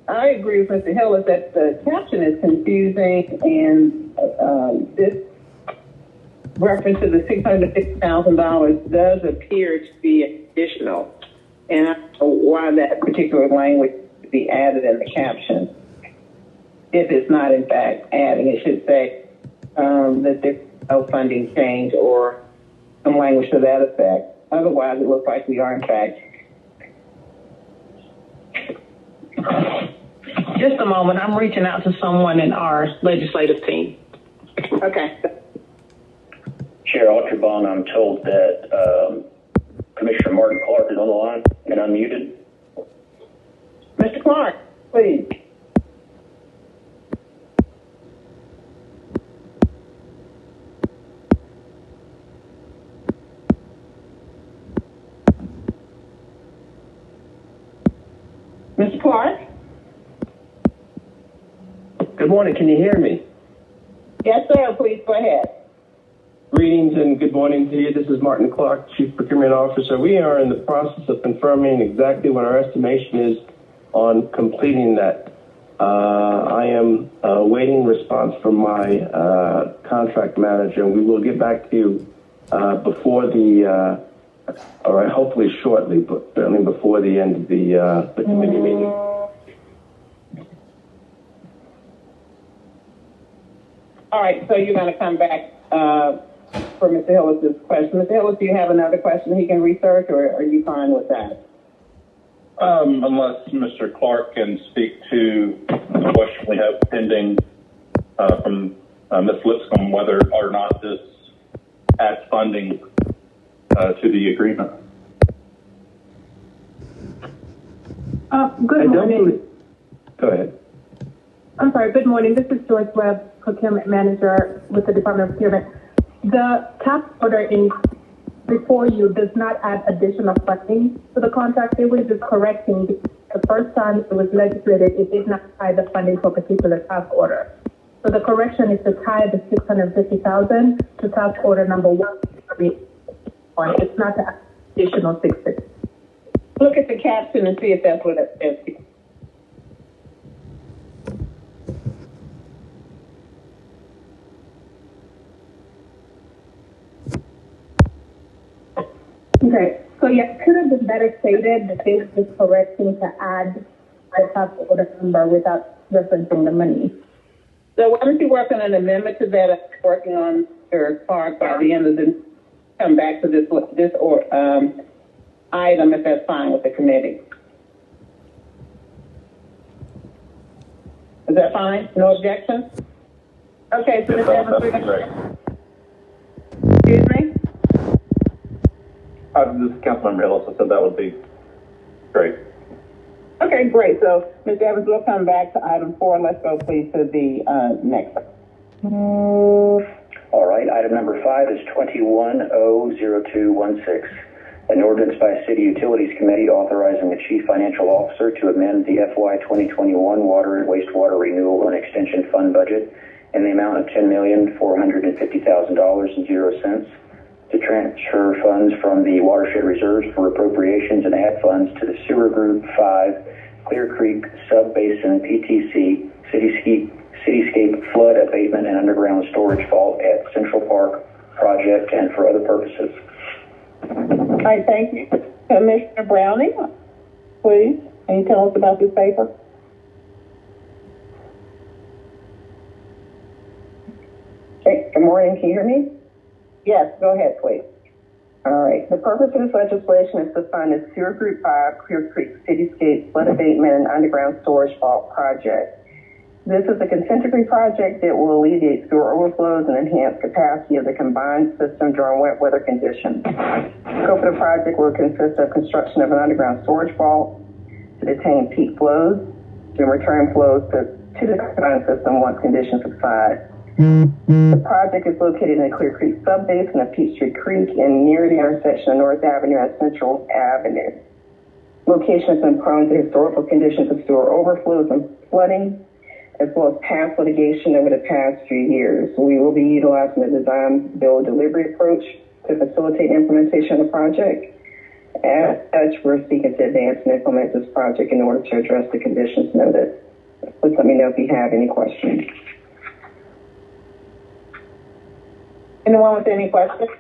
I agree with Mr. Hillis that the caption is confusing, and this reference to the $650,000 does appear to be additional, and I don't know why that particular language would be added in the caption. if it's not in fact adding. It should say that there's no funding change or some language to that effect. Otherwise, it looks like we are in fact. Just a moment. I'm reaching out to someone in our legislative team. Okay. Chair Archibong, I'm told that Commissioner Martin Clark is on the line and unmuted. Mr. Clark, please. Mr. Clark? Good morning. Can you hear me? Yes, sir. Please go ahead. Greetings and good morning to you. This is Martin Clark, Chief Procurement Officer. We are in the process of confirming exactly what our estimation is on completing that. I am awaiting response from my contract manager, and we will get back to you before the, or hopefully shortly, but certainly before the end of the committee meeting. All right, so you're going to come back for Mr. Hillis' question. Mr. Hillis, do you have another question he can research, or are you fine with that? Unless Mr. Clark can speak to the question we have pending from Ms. Lipscomb, whether or not this adds funding to the agreement. Good morning. Go ahead. I'm sorry. Good morning. This is Joyce Webb, Procurement Manager with the Department of Procurement. The task order before you does not add additional funding to the contract. It was just correcting. The first time it was legislated, it did not tie the funding for a particular task order. So the correction is to tie the $650,000 to task order number 1. It's not the additional 650. Look at the caption and see if that's what it is. Okay, so yeah, it could have been better stated that this is correcting to add a task order number without referencing the money. So why don't you work on an amendment to that? I'm working on your Clark by the end of the come back to this item if that's fine with the committee. Is that fine? No objections? Okay, so Ms. Evans, excuse me? This is Councilmember Hillis. I said that would be great. Okay, great. So, Ms. Evans, we'll come back to item 4. Let's go, please, to the next. All right, item number 5 is 21-00216. An ordinance by City Utilities Committee authorizing the Chief Financial Officer to amend the FY 2021 Water and Wastewater Renewal and Extension Fund budget in the amount of $10,450,000.00 to transfer funds from the watershed reserves for appropriations and add funds to the Sewer Group 5 Clear Creek Sub-Basin PTC Cityscape Flood Abatement and Underground Storage Vault at Central Park project and for other purposes. All right, thank you. Commissioner Browning, please, can you tell us about this paper? Okay, good morning, can you hear me? Yes, go ahead, please. All right, the purpose of this legislation is to fund the Sewer Group 5 Clear Creek Cityscape Flood Abatement and Underground Storage Vault project. This is a consent decree project that will alleviate sewer overflows and enhance capacity of the combined system during wet weather conditions. The scope of the project will consist of construction of an underground storage vault to detain peak flows and return flows to the combined system once conditions subside. The project is located in the Clear Creek sub-basin of Peachtree Creek and near the intersection of North Avenue and Central Avenue. Location has been prone to historical conditions of sewer overflows and flooding, as well as past litigation over the past few years. We will be utilizing the design build delivery approach to facilitate implementation of the project. As such, we're seeking to advance and implement this project in order to address the conditions noted. Please let me know if you have any questions. Anyone with any questions?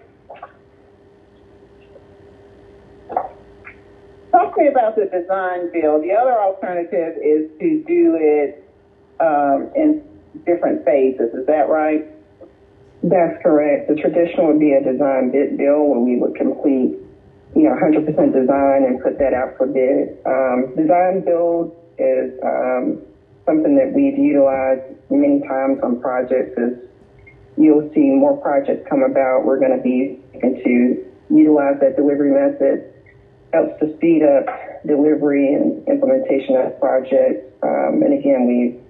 Talk to me about the design build. The other alternative is to do it in different phases. Is that right? That's correct. The traditional would be a design bid build where we would complete, 100% design and put that out for bid. Design build is something that we've utilized many times on projects. As you'll see more projects come about, we're going to be looking to utilize that delivery method. Helps to speed up delivery and implementation of projects. And again, we've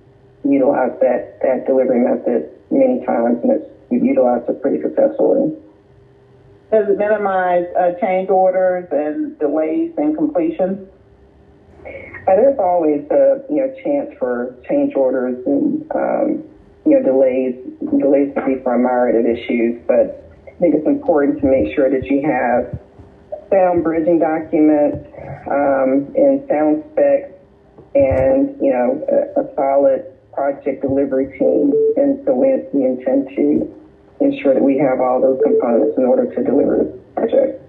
utilized that delivery method many times, and we've utilized it pretty successfully. Does it minimize change orders and delays in completion? There's always a chance for change orders and delays. Delays can be from a myriad of issues, but I think it's important to make sure that you have sound bridging documents and sound specs and a solid project delivery team. And so we intend to ensure that we have all those components in order to deliver the project.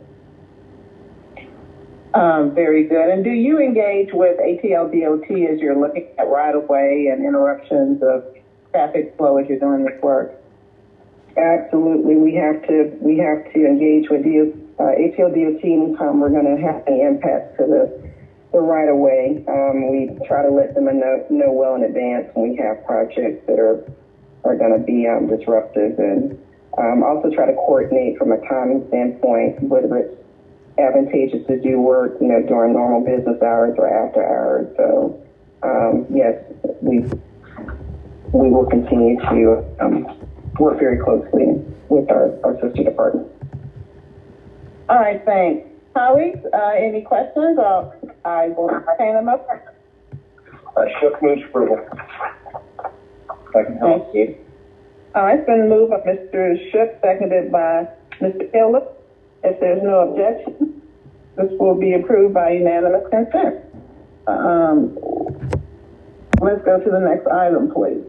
Very good. And do you engage with ATL DOT as you're looking at right-of-way and interruptions of traffic flow as you're doing this work? Absolutely. We have to engage with ATL DOT anytime we're going to have any impacts to the right-of-way. We try to let them know well in advance when we have projects that are going to be disruptive, and also try to coordinate from a timing standpoint, whether it's advantageous to do work, during normal business hours or after hours. So, yes, we will continue to work very closely with our sister department. All right, thanks. Colleagues, any questions? I will entertain them up. Shook moves approval. Second. Thank you. It's been moved by Mr. Shook, seconded by Mr. Phillips. If there's no objection, this will be approved by unanimous consent. Let's go to the next item, please.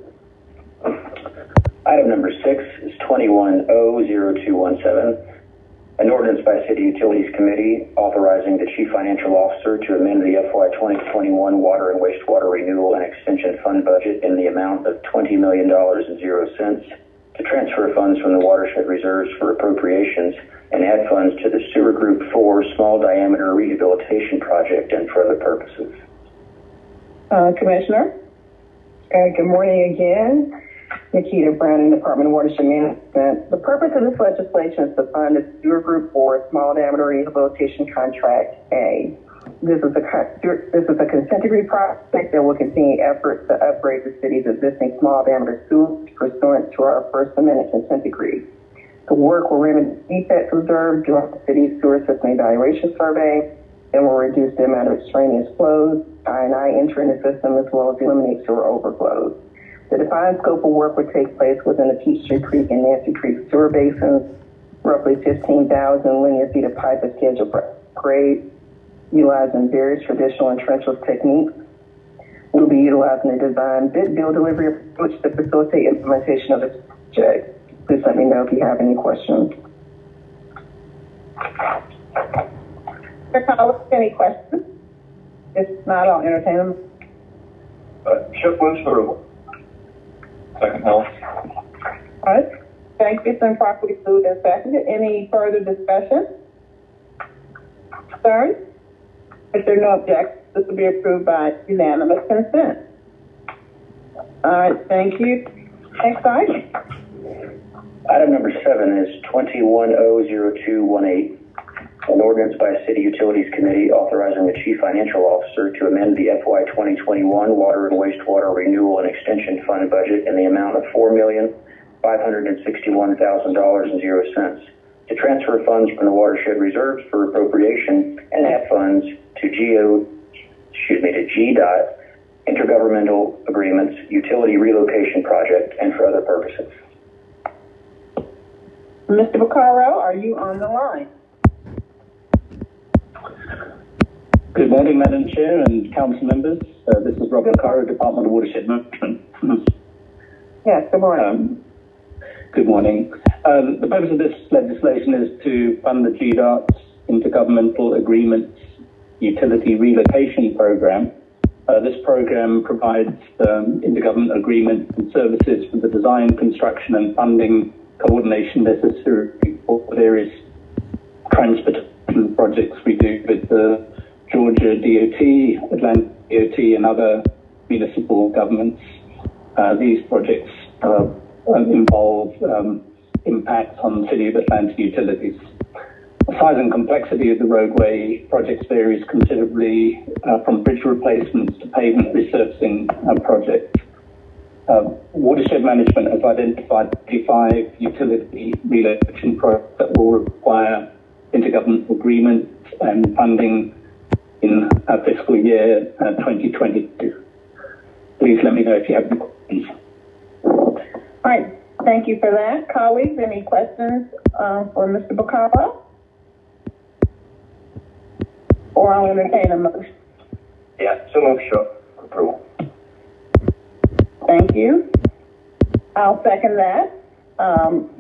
Item number 6 is 21-00217. An ordinance by City Utilities Committee authorizing the Chief Financial Officer to amend the FY 2021 Water and Wastewater Renewal and Extension Fund budget in the amount of $20 million and 0 cents, to transfer funds from the watershed reserves for appropriations and add funds to the Sewer Group 4 Small Diameter Rehabilitation Project and for other purposes. Commissioner? Good morning again. Nikita Brown in Department of Watershed Management. The purpose of this legislation is to fund the Sewer Group 4 Small Diameter Rehabilitation Contract A. This is a consent decree project that will continue efforts to upgrade the city's existing small diameter sewers pursuant to our First Amendment consent decree. The work will remedy defects observed during the city's sewer system evaluation survey and will reduce the amount of extraneous flows, I&I entering the system, as well as eliminate sewer overflows. The defined scope of work would take place within the Peachtree Creek and Nancy Creek sewer basins. Roughly 15,000 linear feet of pipe is scheduled for upgrade, utilizing various traditional and trenchless techniques. We'll be utilizing a design bid build delivery approach to facilitate implementation of this project. Please let me know if you have any questions. Mr. Collins, any questions? If not, I'll entertain them. Shook moves approval. Second. All right. Thank you. It's been properly moved and seconded. Any further discussion? Sorry? If there are no objections, this will be approved by unanimous consent. All right. Thank you. Next item. Item number 7 is 21-00218. An ordinance by City Utilities Committee authorizing the Chief Financial Officer to amend the FY 2021 Water and Wastewater Renewal and Extension Fund budget in the amount of $4,561,000 and 0 cents, to transfer funds from the watershed reserves for appropriation and add funds to GDOT Intergovernmental Agreements Utility Relocation Project and for other purposes. Mr. Vaccaro, are you on the line? Good morning, Madam Chair and Council members. This is Rob Vaccaro, Department of Watershed Management. Yes, good morning. Good morning. The purpose of this legislation is to fund the GDOT Intergovernmental Agreements Utility Relocation Program This program provides intergovernmental agreements and services for the design, construction, and funding coordination necessary for various transportation projects we do with the Georgia DOT, Atlanta DOT, and other municipal governments. These projects involve impacts on City of Atlanta utilities. The size and complexity of the roadway projects varies considerably from bridge replacements to pavement resurfacing projects. Watershed Management has identified 55 utility relocation projects that will require intergovernmental agreement and funding in fiscal year 2022. Please let me know if you have any questions. All right, thank you for that. Colleagues, any questions for Mr. Bacaro? Or I'll entertain a motion. Yeah, so move, sure. Approval. Thank you. I'll second that.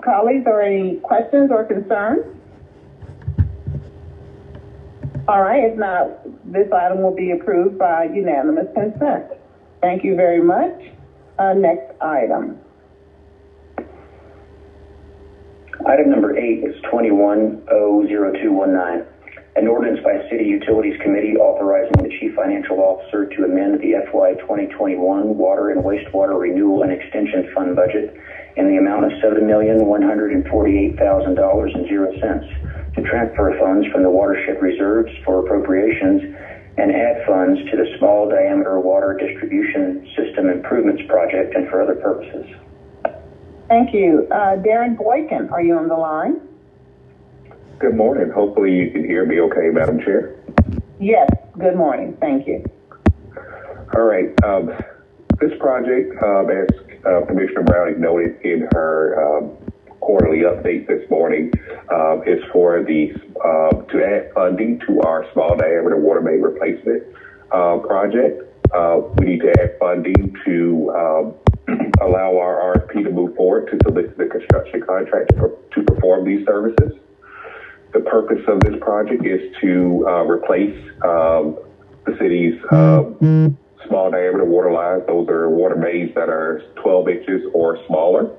Colleagues, are any questions or concerns? All right, if not, this item will be approved by unanimous consent. Thank you very much. Next item. Item number 8 is 21-00219. An ordinance by City Utilities Committee authorizing the Chief Financial Officer to amend the FY 2021 Water and Wastewater Renewal and Extension Fund budget in the amount of $7,148,000.00 to transfer funds from the watershed reserves for appropriations and add funds to the Small Diameter Water Distribution System Improvements Project and for other purposes. Thank you. Darren Boykin, are you on the line? Good morning. Hopefully you can hear me okay, Madam Chair. Yes, good morning. Thank you. All right. This project, as Commissioner Browning noted in her quarterly update this morning, is for the to add funding to our small diameter water main replacement project. We need to add funding to allow our RFP to move forward to solicit the construction contract to perform these services. The purpose of this project is to replace the city's small diameter water lines. Those are water mains that are 12 inches or smaller.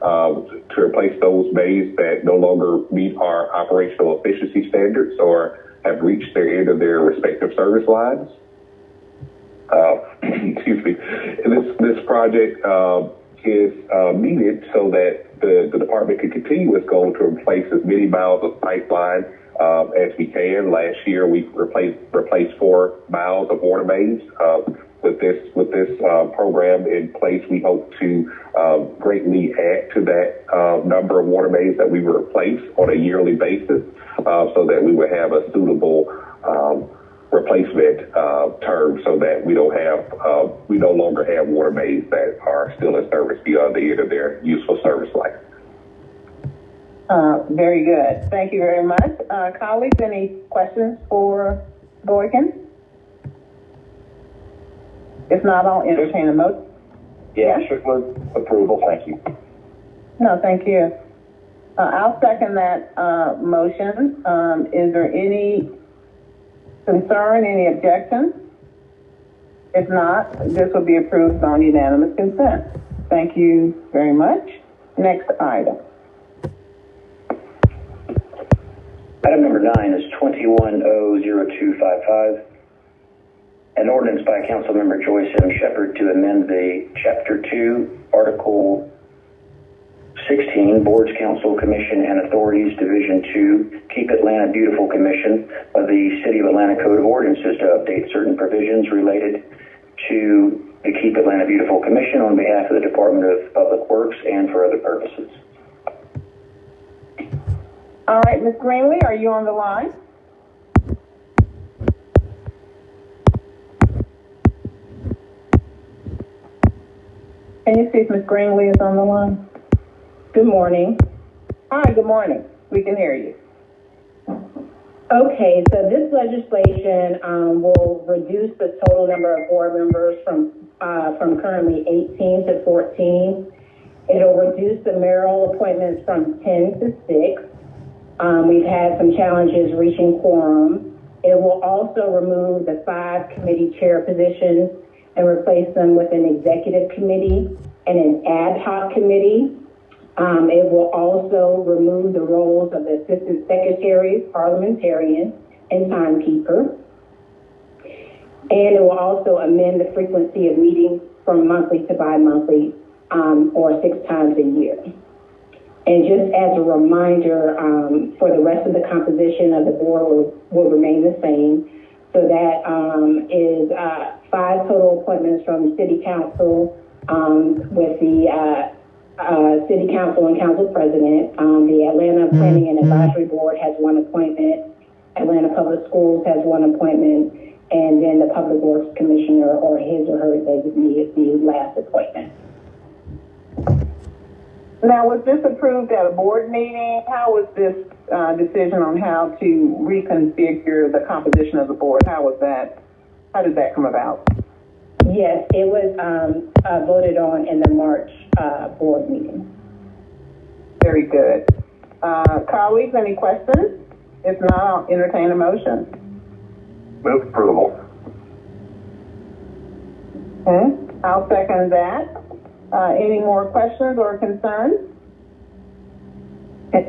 To replace those mains that no longer meet our operational efficiency standards or have reached their end of their respective service lines. Excuse me. This project is needed so that the department can continue its goal to replace as many miles of pipeline as we can. Last year, we replaced 4 miles of water mains. With this program in place, we hope to greatly add to that number of water mains that we replace on a yearly basis, so that we would have a suitable replacement term, so that we no longer have water mains that are still in service beyond the end of their useful service life. Very good. Thank you very much. Colleagues, any questions for Boykin? If not, I'll entertain a motion. Yeah, sure. Move approval. Thank you. No, thank you. I'll second that motion. Is there any concern, any objections? If not, this will be approved on unanimous consent. Thank you very much. Next item. Item number 9 is 21-00255. An ordinance by Councilmember Joyce M. Shepherd to amend the Chapter 2, Article 16, Boards, Council, Commission, and Authorities, Division 2, Keep Atlanta Beautiful Commission of the City of Atlanta Code of Ordinances to update certain provisions related to the Keep Atlanta Beautiful Commission on behalf of the Department of Public Works and for other purposes. All right, Ms. Greenlee, are you on the line? Can you see if Ms. Greenlee is on the line? Good morning. Hi, good morning. We can hear you. Okay, so this legislation will reduce the total number of board members from currently 18 to 14. It'll reduce the mayoral appointments from 10 to 6. We've had some challenges reaching quorum. It will also remove the 5 committee chair positions and replace them with an executive committee and an ad hoc committee. It will also remove the roles of the assistant secretary, parliamentarian, and timekeeper. And it will also amend the frequency of meetings from monthly to bi-monthly, or 6 times a year. And just as a reminder, for the rest of the composition of the board will remain the same. So that is 5 total appointments from City Council, with the City Council and Council President. The Atlanta Planning and Advisory Board has 1 appointment. Atlanta Public Schools has 1 appointment. And then the Public Works Commissioner or his or her designee is the last appointment. Now, was this approved at a board meeting? How was this decision on how to reconfigure the composition of the board? How did that come about? Yes, it was voted on in the March board meeting. Very good. Colleagues, any questions? If not, I'll entertain a motion. Move approval. Okay, I'll second that. Any more questions or concerns?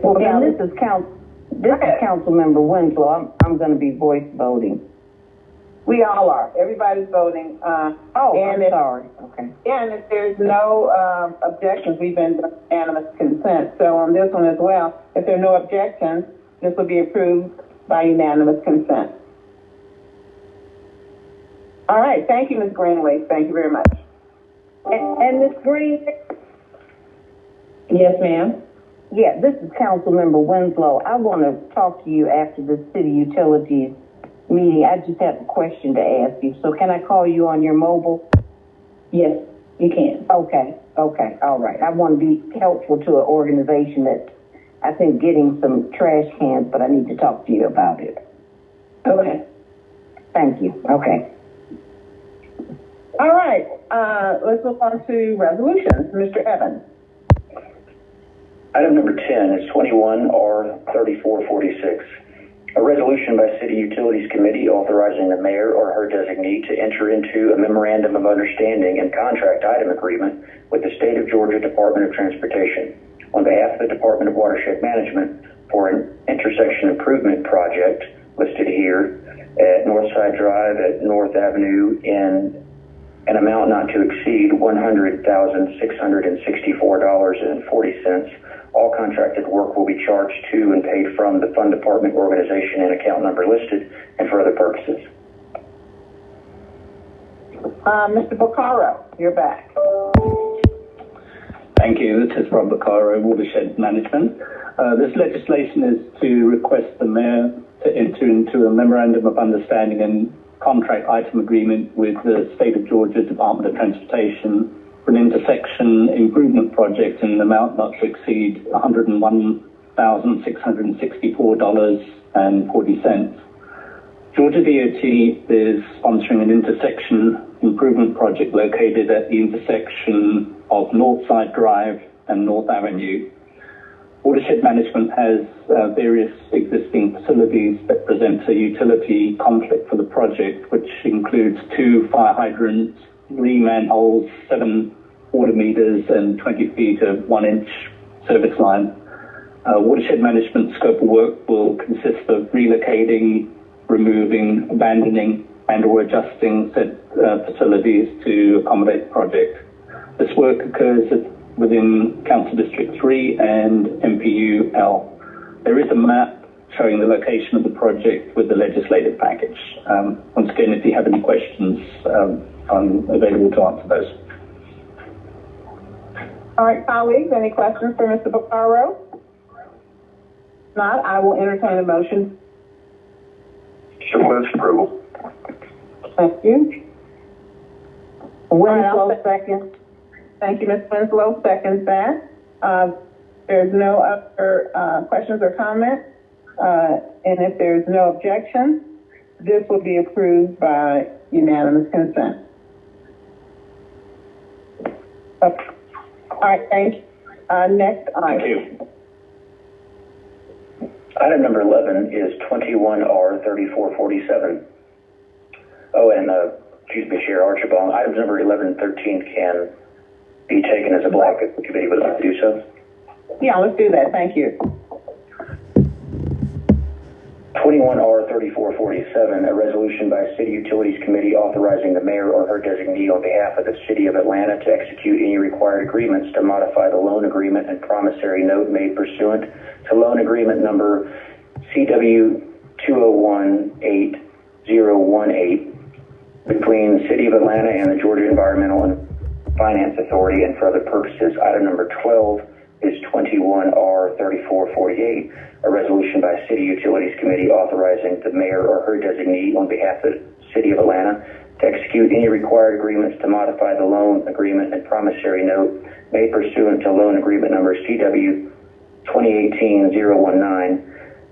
Well, now this is Councilmember Winslow. I'm going to be voice voting. We all are. Everybody's voting. I'm sorry. Okay. And if there's no objections, we've been unanimous consent. So on this one as well, if there are no objections, this will be approved by unanimous consent. All right. Thank you, Ms. Greenlee. Thank you very much. And Ms. Greenlee? Yes, ma'am. Yeah, this is Councilmember Winslow. I want to talk to you after the City Utilities meeting. I just have a question to ask you. So can I call you on your mobile? Yes, you can. Okay, all right. I want to be helpful to an organization that I think getting some trash cans, but I need to talk to you about it. Okay. Thank you. Okay. All right. Let's move on to resolutions. Mr. Evans. Item number 10 is 21R3446. A resolution by City Utilities Committee authorizing the mayor or her designee to enter into a memorandum of understanding and contract item agreement with the State of Georgia Department of Transportation on behalf of the Department of Watershed Management for an intersection improvement project listed here at Northside Drive at North Avenue in an amount not to exceed $100,664.40. All contracted work will be charged to and paid from the Fund Department organization and account number listed and for other purposes. Mr. Boccaro, you're back. Thank you. This is Rob Boccaro, Watershed Management. This legislation is to request the mayor to enter into a memorandum of understanding and contract item agreement with the State of Georgia Department of Transportation for an intersection improvement project in an amount not to exceed $101,664.40. Georgia DOT is sponsoring an intersection improvement project located at the intersection of Northside Drive and North Avenue. Watershed Management has various existing facilities that present a utility conflict for the project, which includes 2 fire hydrants, 3 manholes, 7 water meters, and 20 feet of 1-inch service line. Watershed Management's scope of work will consist of relocating, removing, abandoning, and or adjusting said facilities to accommodate the project. This work occurs within Council District 3 and MPU L. There is a map showing the location of the project with the legislative package. Once again, if you have any questions, I'm available to answer those. All right, colleagues, any questions for Mr. Boccaro? If not, I will entertain a motion. So moved approval. Thank you. Winslow, second. Thank you, Ms. Winslow. Seconds that. There's no other questions or comments. And if there's no objection, this will be approved by unanimous consent. Okay. All right, thank you. Next item. Thank you. Item number 11 is 21R3447. Oh, and excuse me, Chair Archibong, items number 11 and 13 can be taken as a block if the committee would like to do so. Yeah, let's do that. Thank you. 21R3447, a resolution by City Utilities Committee authorizing the mayor or her designee on behalf of the City of Atlanta to execute any required agreements to modify the loan agreement and promissory note made pursuant to loan agreement number CW 2018018 between the City of Atlanta and the Georgia Environmental and Finance Authority and for other purposes. Item number 12 is 21R3448, a resolution by City Utilities Committee authorizing the mayor or her designee on behalf of the City of Atlanta to execute any required agreements to modify the loan agreement and promissory note made pursuant to loan agreement number CW 2018-019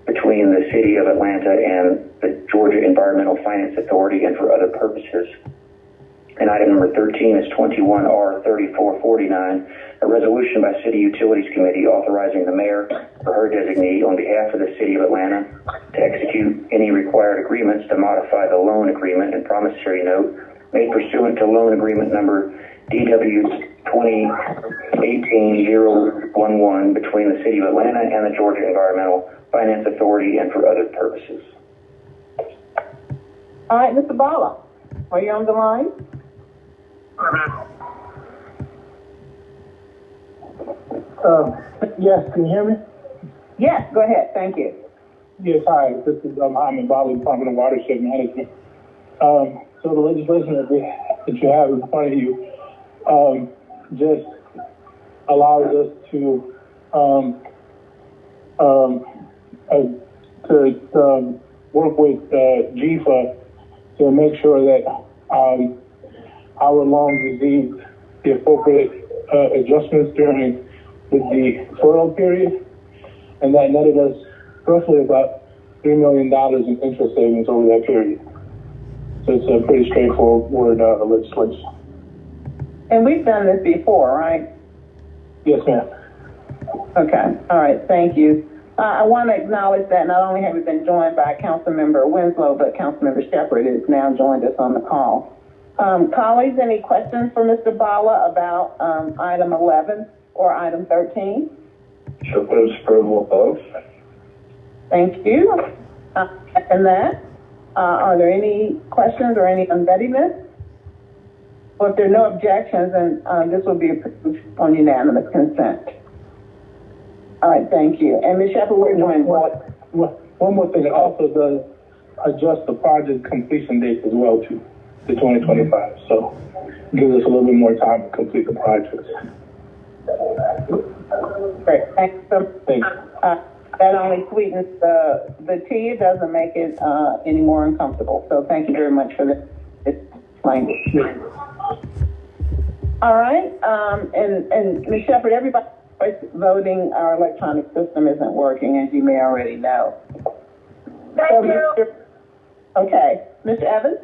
between the City of Atlanta and the Georgia Environmental Finance Authority and for other purposes. And item number 13 is 21R3449, a resolution by City Utilities Committee authorizing the mayor or her designee on behalf of the City of Atlanta to execute any required agreements to modify the loan agreement and promissory note made pursuant to loan agreement number DW 2018-011 between the City of Atlanta and the Georgia Environmental Finance Authority and for other purposes. All right, Mr. Bala, are you on the line? Yes, can you hear me? Yes, go ahead. Thank you. Yes, hi. This is Hyman Bali, Department of Watershed Management. So the legislation that you have in front of you just allows us to work with GFA to make sure that our loans receive the appropriate adjustments during the furlough period, and that netted us roughly about $3 million in interest savings over that period. So it's a pretty straightforward legislation. And we've done this before, right? Yes, ma'am. Okay. All right. Thank you. I want to acknowledge that not only have we been joined by Councilmember Winslow, but Councilmember Shepherd has now joined us on the call. Colleagues, any questions for Mr. Bala about item 11 or item 13? Propose approval of. Thank you. And that, are there any questions or any unreadiness? Well, if there are no objections, then this will be approved on unanimous consent. All right, thank you. And Ms. Shepherd, we're doing what? One more thing, it also does adjust the project completion date as well to 2025. So it gives us a little bit more time to complete the project. Great, thanks. Thank you. That only sweetens the tea. It doesn't make it any more uncomfortable. So thank you very much for this language. All right, and Ms. Shepherd, everybody voting, our electronic system isn't working, as you may already know. Thank you. Okay, Mr. Evans?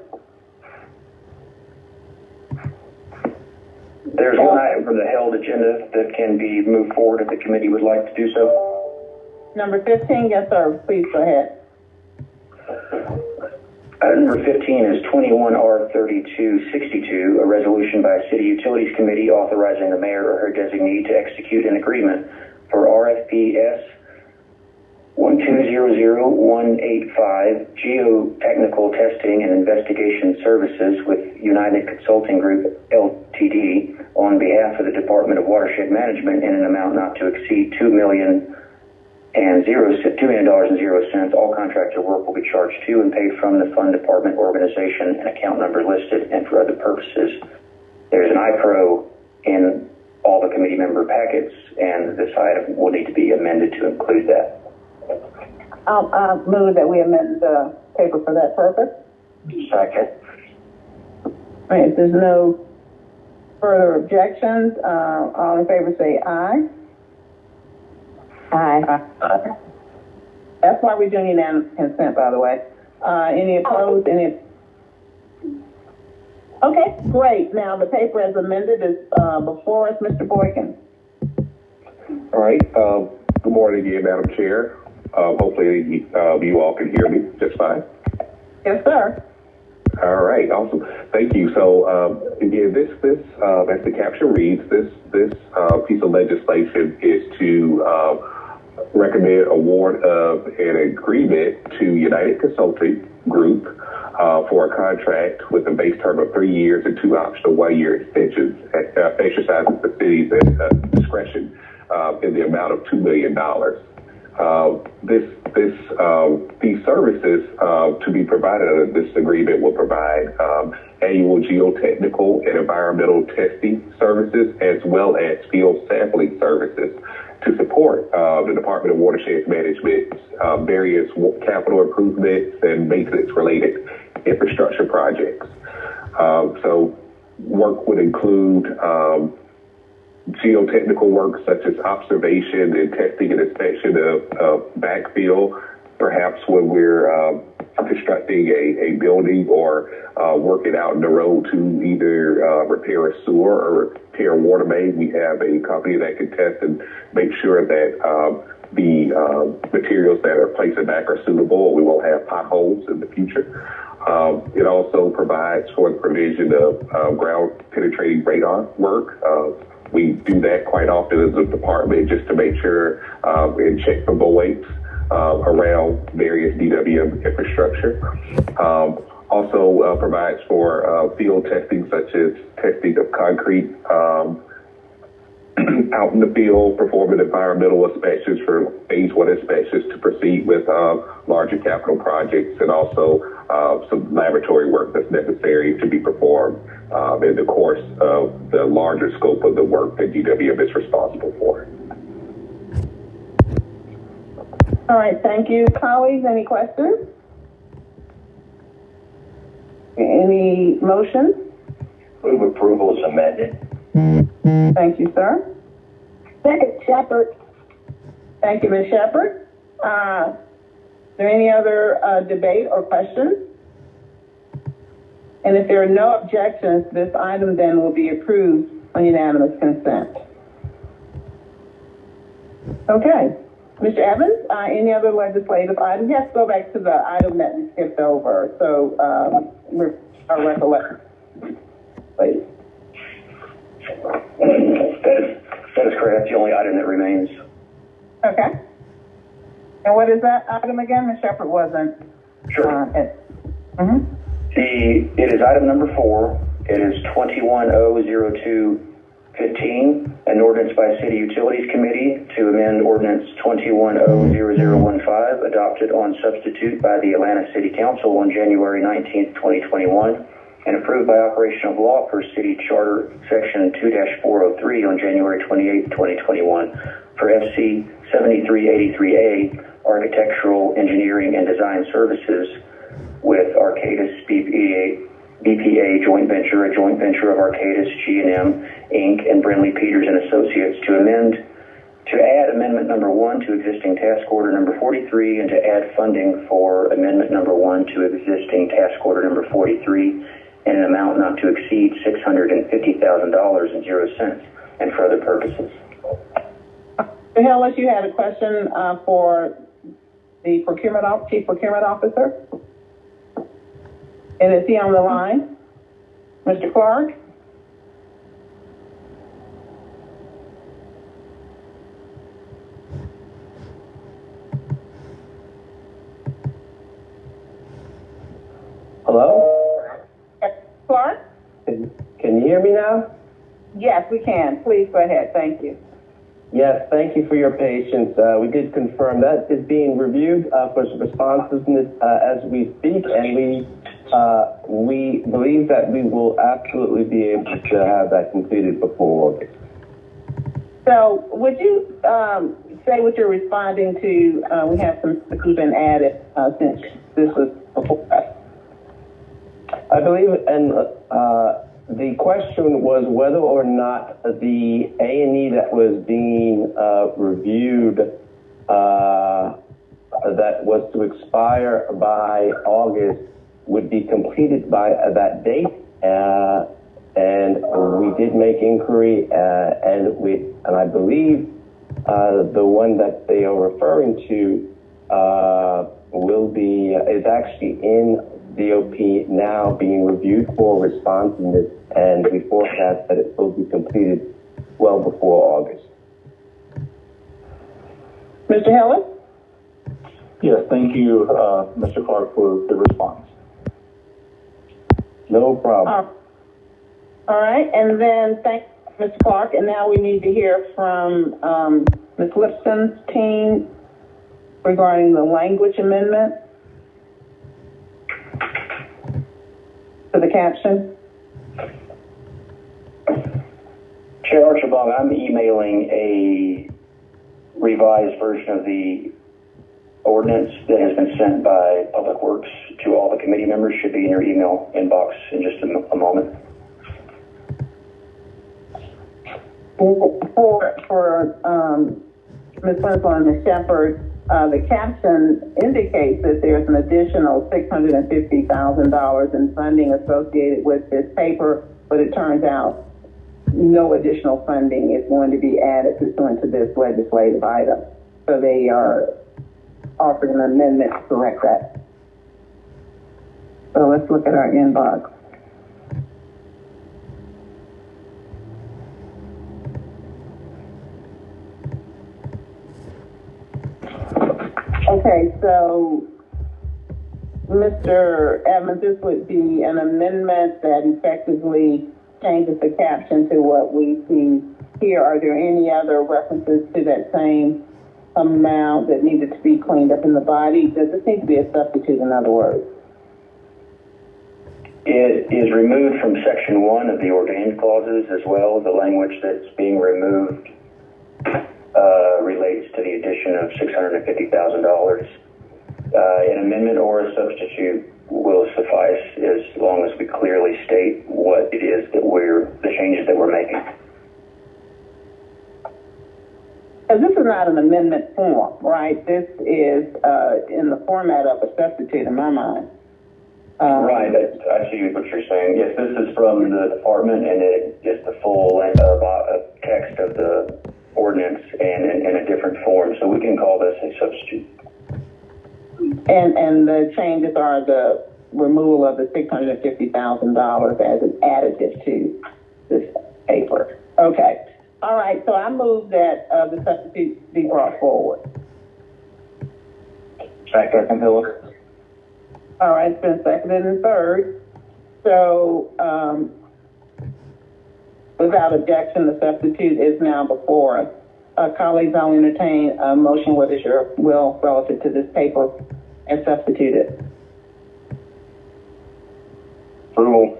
There's one item for the held agenda that can be moved forward if the committee would like to do so. Number 15, yes, sir. Please go ahead. Item number 15 is 21R3262, a resolution by City Utilities Committee authorizing the mayor or her designee to execute an agreement for RFPS 1200185 geotechnical testing and investigation services with United Consulting Group Ltd. on behalf of the Department of Watershed Management in an amount not to exceed $2 million. All contractor work will be charged to and paid from the fund department organization and account number listed and for other purposes. There's an iPro in all the committee member packets, and this item will need to be amended to include that. I'll move that we amend the paper for that purpose. Second. All right, if there's no further objections, all in favor say aye. Aye. That's why we're doing unanimous consent, by the way. Any opposed? Any? Okay, great. Now the paper as amended is before us, Mr. Boykin. All right. Good morning again, Madam Chair. hopefully you all can hear me just fine. Yes, sir. All right, awesome. Thank you. So again, this as the caption reads, this piece of legislation is to recommend award of an agreement to United Consulting Group for a contract with a base term of 3 years and 2 optional 1-year extensions, exercising the city's discretion in the amount of $2 million. These services to be provided under this agreement will provide annual geotechnical and environmental testing services, as well as field sampling services to support the Department of Watershed Management's various capital improvements and maintenance-related infrastructure projects. So work would include geotechnical work such as observation and testing and inspection of backfill, perhaps when we're constructing a building or working out in the road to either repair a sewer or repair a water main. We have a company that can test and make sure that the materials that are placed back are suitable. We won't have potholes in the future. It also provides for the provision of ground penetrating radar work. We do that quite often as a department just to make sure and check for voids around various DWM infrastructure. Also provides for field testing, such as testing of concrete out in the field, performing environmental inspections for phase 1 inspections to proceed with larger capital projects, and also some laboratory work that's necessary to be performed in the course of the larger scope of the work that DWM is responsible for. All right, thank you. Colleagues, any questions? Any motions? Move approval is amended. Thank you, sir. Second, Shepherd. Thank you, Ms. Shepherd. Is there any other debate or questions? And if there are no objections, this item then will be approved on unanimous consent. Okay. Mr. Evans, any other legislative items? Yes, go back to the item that we skipped over. So, our recollection, please. That is correct. The only item that remains. Okay. And what is that item again? Ms. Shepherd wasn't. Sure. It is item number 4. It is 21-002-15, an ordinance by City Utilities Committee to amend Ordinance 21-00015, adopted on substitute by the Atlanta City Council on January 19th, 2021, and approved by operation of law per City Charter Section 2-403 on January 28th, 2021, for FC 7383A, Architectural, Engineering, and Design Services with Arcadis BPA joint venture, a joint venture of Arcadis, G&M, Inc., and Brindley Peters and Associates to add amendment number 1 to existing task order number 43, and to add funding for amendment number 1 to existing task order number 43 in an amount not to exceed $650,000.00 and for other purposes. Mr. Hillis, you had a question for the Chief Procurement Officer? And is he on the line? Mr. Clark? Hello? Clark? Can you hear me now? Yes, we can. Please go ahead. Thank you. Yes, thank you for your patience. We did confirm that is being reviewed for responsiveness as we speak, and we believe that we will absolutely be able to have that completed before August. So would you say what you're responding to? We have some who've been added since this was before us. I believe, and the question was whether or not the A&E that was being reviewed that was to expire by August would be completed by that date. And we did make inquiry, and I believe the one that they are referring to is actually in DOP now being reviewed for responsiveness, and we forecast that it will be completed well before August. Mr. Heller? Yes, thank you, Mr. Clark, for the response. No problem. All right, and then thank you, Mr. Clark, and now we need to hear from Ms. Lipson's team regarding the language amendment to the caption. Chair Archibong, I'm emailing a revised version of the ordinance that has been sent by Public Works to all the committee members. Should be in your email inbox in just a moment. For Ms. Winslow and Ms. Shepherd, the caption indicates that there's an additional $650,000 in funding associated with this paper, but it turns out no additional funding is going to be added pursuant to this legislative item. So they are offering an amendment to correct that. So let's look at our inbox. Okay, so Mr. Evans, this would be an amendment that effectively changes the caption to what we see here. Are there any other references to that same amount that needed to be cleaned up in the body? Does this need to be a substitute, in other words? It is removed from section 1 of the ordained clauses as well. The language that's being removed relates to the addition of $650,000. An amendment or a substitute will suffice as long as we clearly state what it is that the changes that we're making. This is not an amendment form, right? This is in the format of a substitute in my mind. Right, I see what you're saying. Yes, this is from the department, and it is the full text of the ordinance and in a different form, so we can call this a substitute. And the changes are the removal of the $650,000 as an additive to this paper. Okay. All right. So I move that the substitute be brought forward. Second, Hiller. All right. It's been seconded and third. So without objection, the substitute is now before us. Colleagues, I'll entertain a motion. What is your will relative to this paper and substitute it? Approval.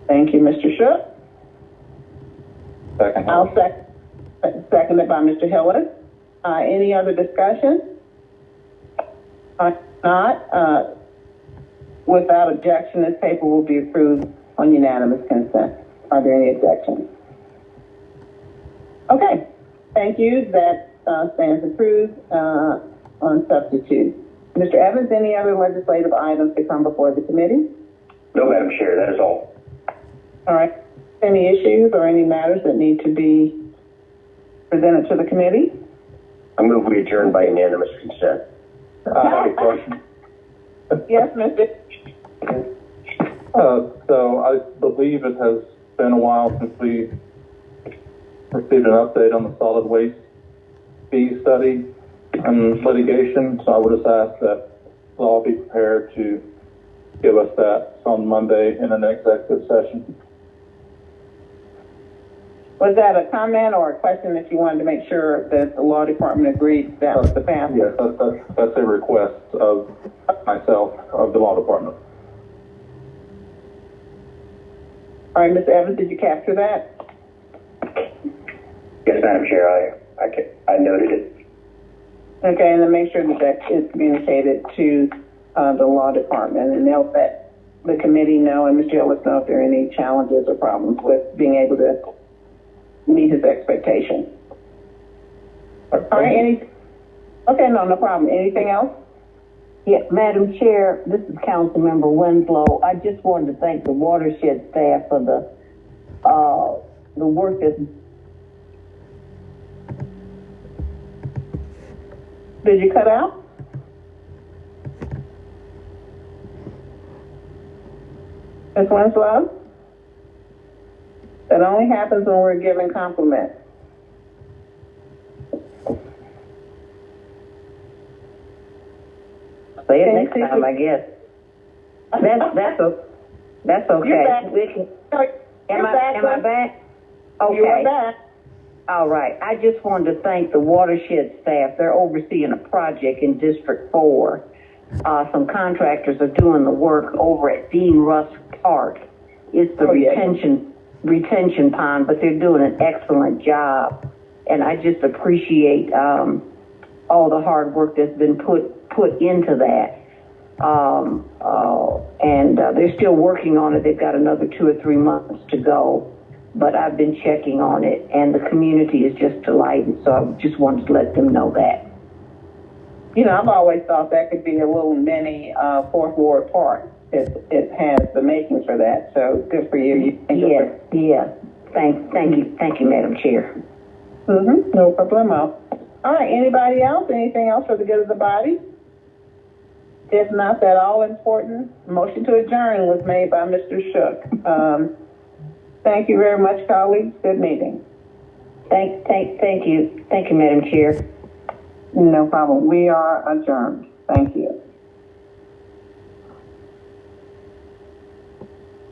Thank you, Mr. Shook. Second. I'll second it by Mr. Hillis. Any other discussion? Not. Without objection, this paper will be approved on unanimous consent. Are there any objections? Okay. Thank you. That stands approved on substitute. Mr. Evans, any other legislative items to come before the committee? No, Madam Chair, that is all. All right. Any issues or any matters that need to be presented to the committee? I move we adjourn by unanimous consent. I have a question. Yes, Mr. So I believe it has been a while since we received an update on the solid waste fee study and litigation. So I would just ask that we'll all be prepared to give us that on Monday in an executive session. Was that a comment or a question that you wanted to make sure that the law department agreed that was the path? Yes, that's a request of myself, of the law department. All right, Ms. Evans, did you capture that? Yes, Madam Chair, I noted it. Okay, and then make sure that that is communicated to the law department, and they'll let the committee know and Mr. Ellis know if there are any challenges or problems with being able to meet his expectations. All right, okay, no problem. Anything else? Yeah, Madam Chair, this is Councilmember Winslow. I just wanted to thank the watershed staff for the work that's Did you cut out? Ms. Winslow? That only happens when we're giving compliments. Say it next time, I guess. That's okay. You're back. Am I back? Okay. You are back. All right. I just wanted to thank the watershed staff. They're overseeing a project in District 4. Some contractors are doing the work over at Dean Rusk Park. It's the retention pond, but they're doing an excellent job. And I just appreciate all the hard work that's been put into that. And they're still working on it. They've got another 2 or 3 months to go. But I've been checking on it, and the community is just delighted. So I just wanted to let them know that. You know, I've always thought that could be a little mini Fourth Ward Park. It has the makings for that. So good for you. Yeah. Thank you, Madam Chair. No problemo. All right. Anybody else? Anything else for the good of the body? If not, that all important motion to adjourn was made by Mr. Shook. Thank you very much, colleagues. Good meeting. Thank you, Madam Chair. No problem. We are adjourned. Thank you.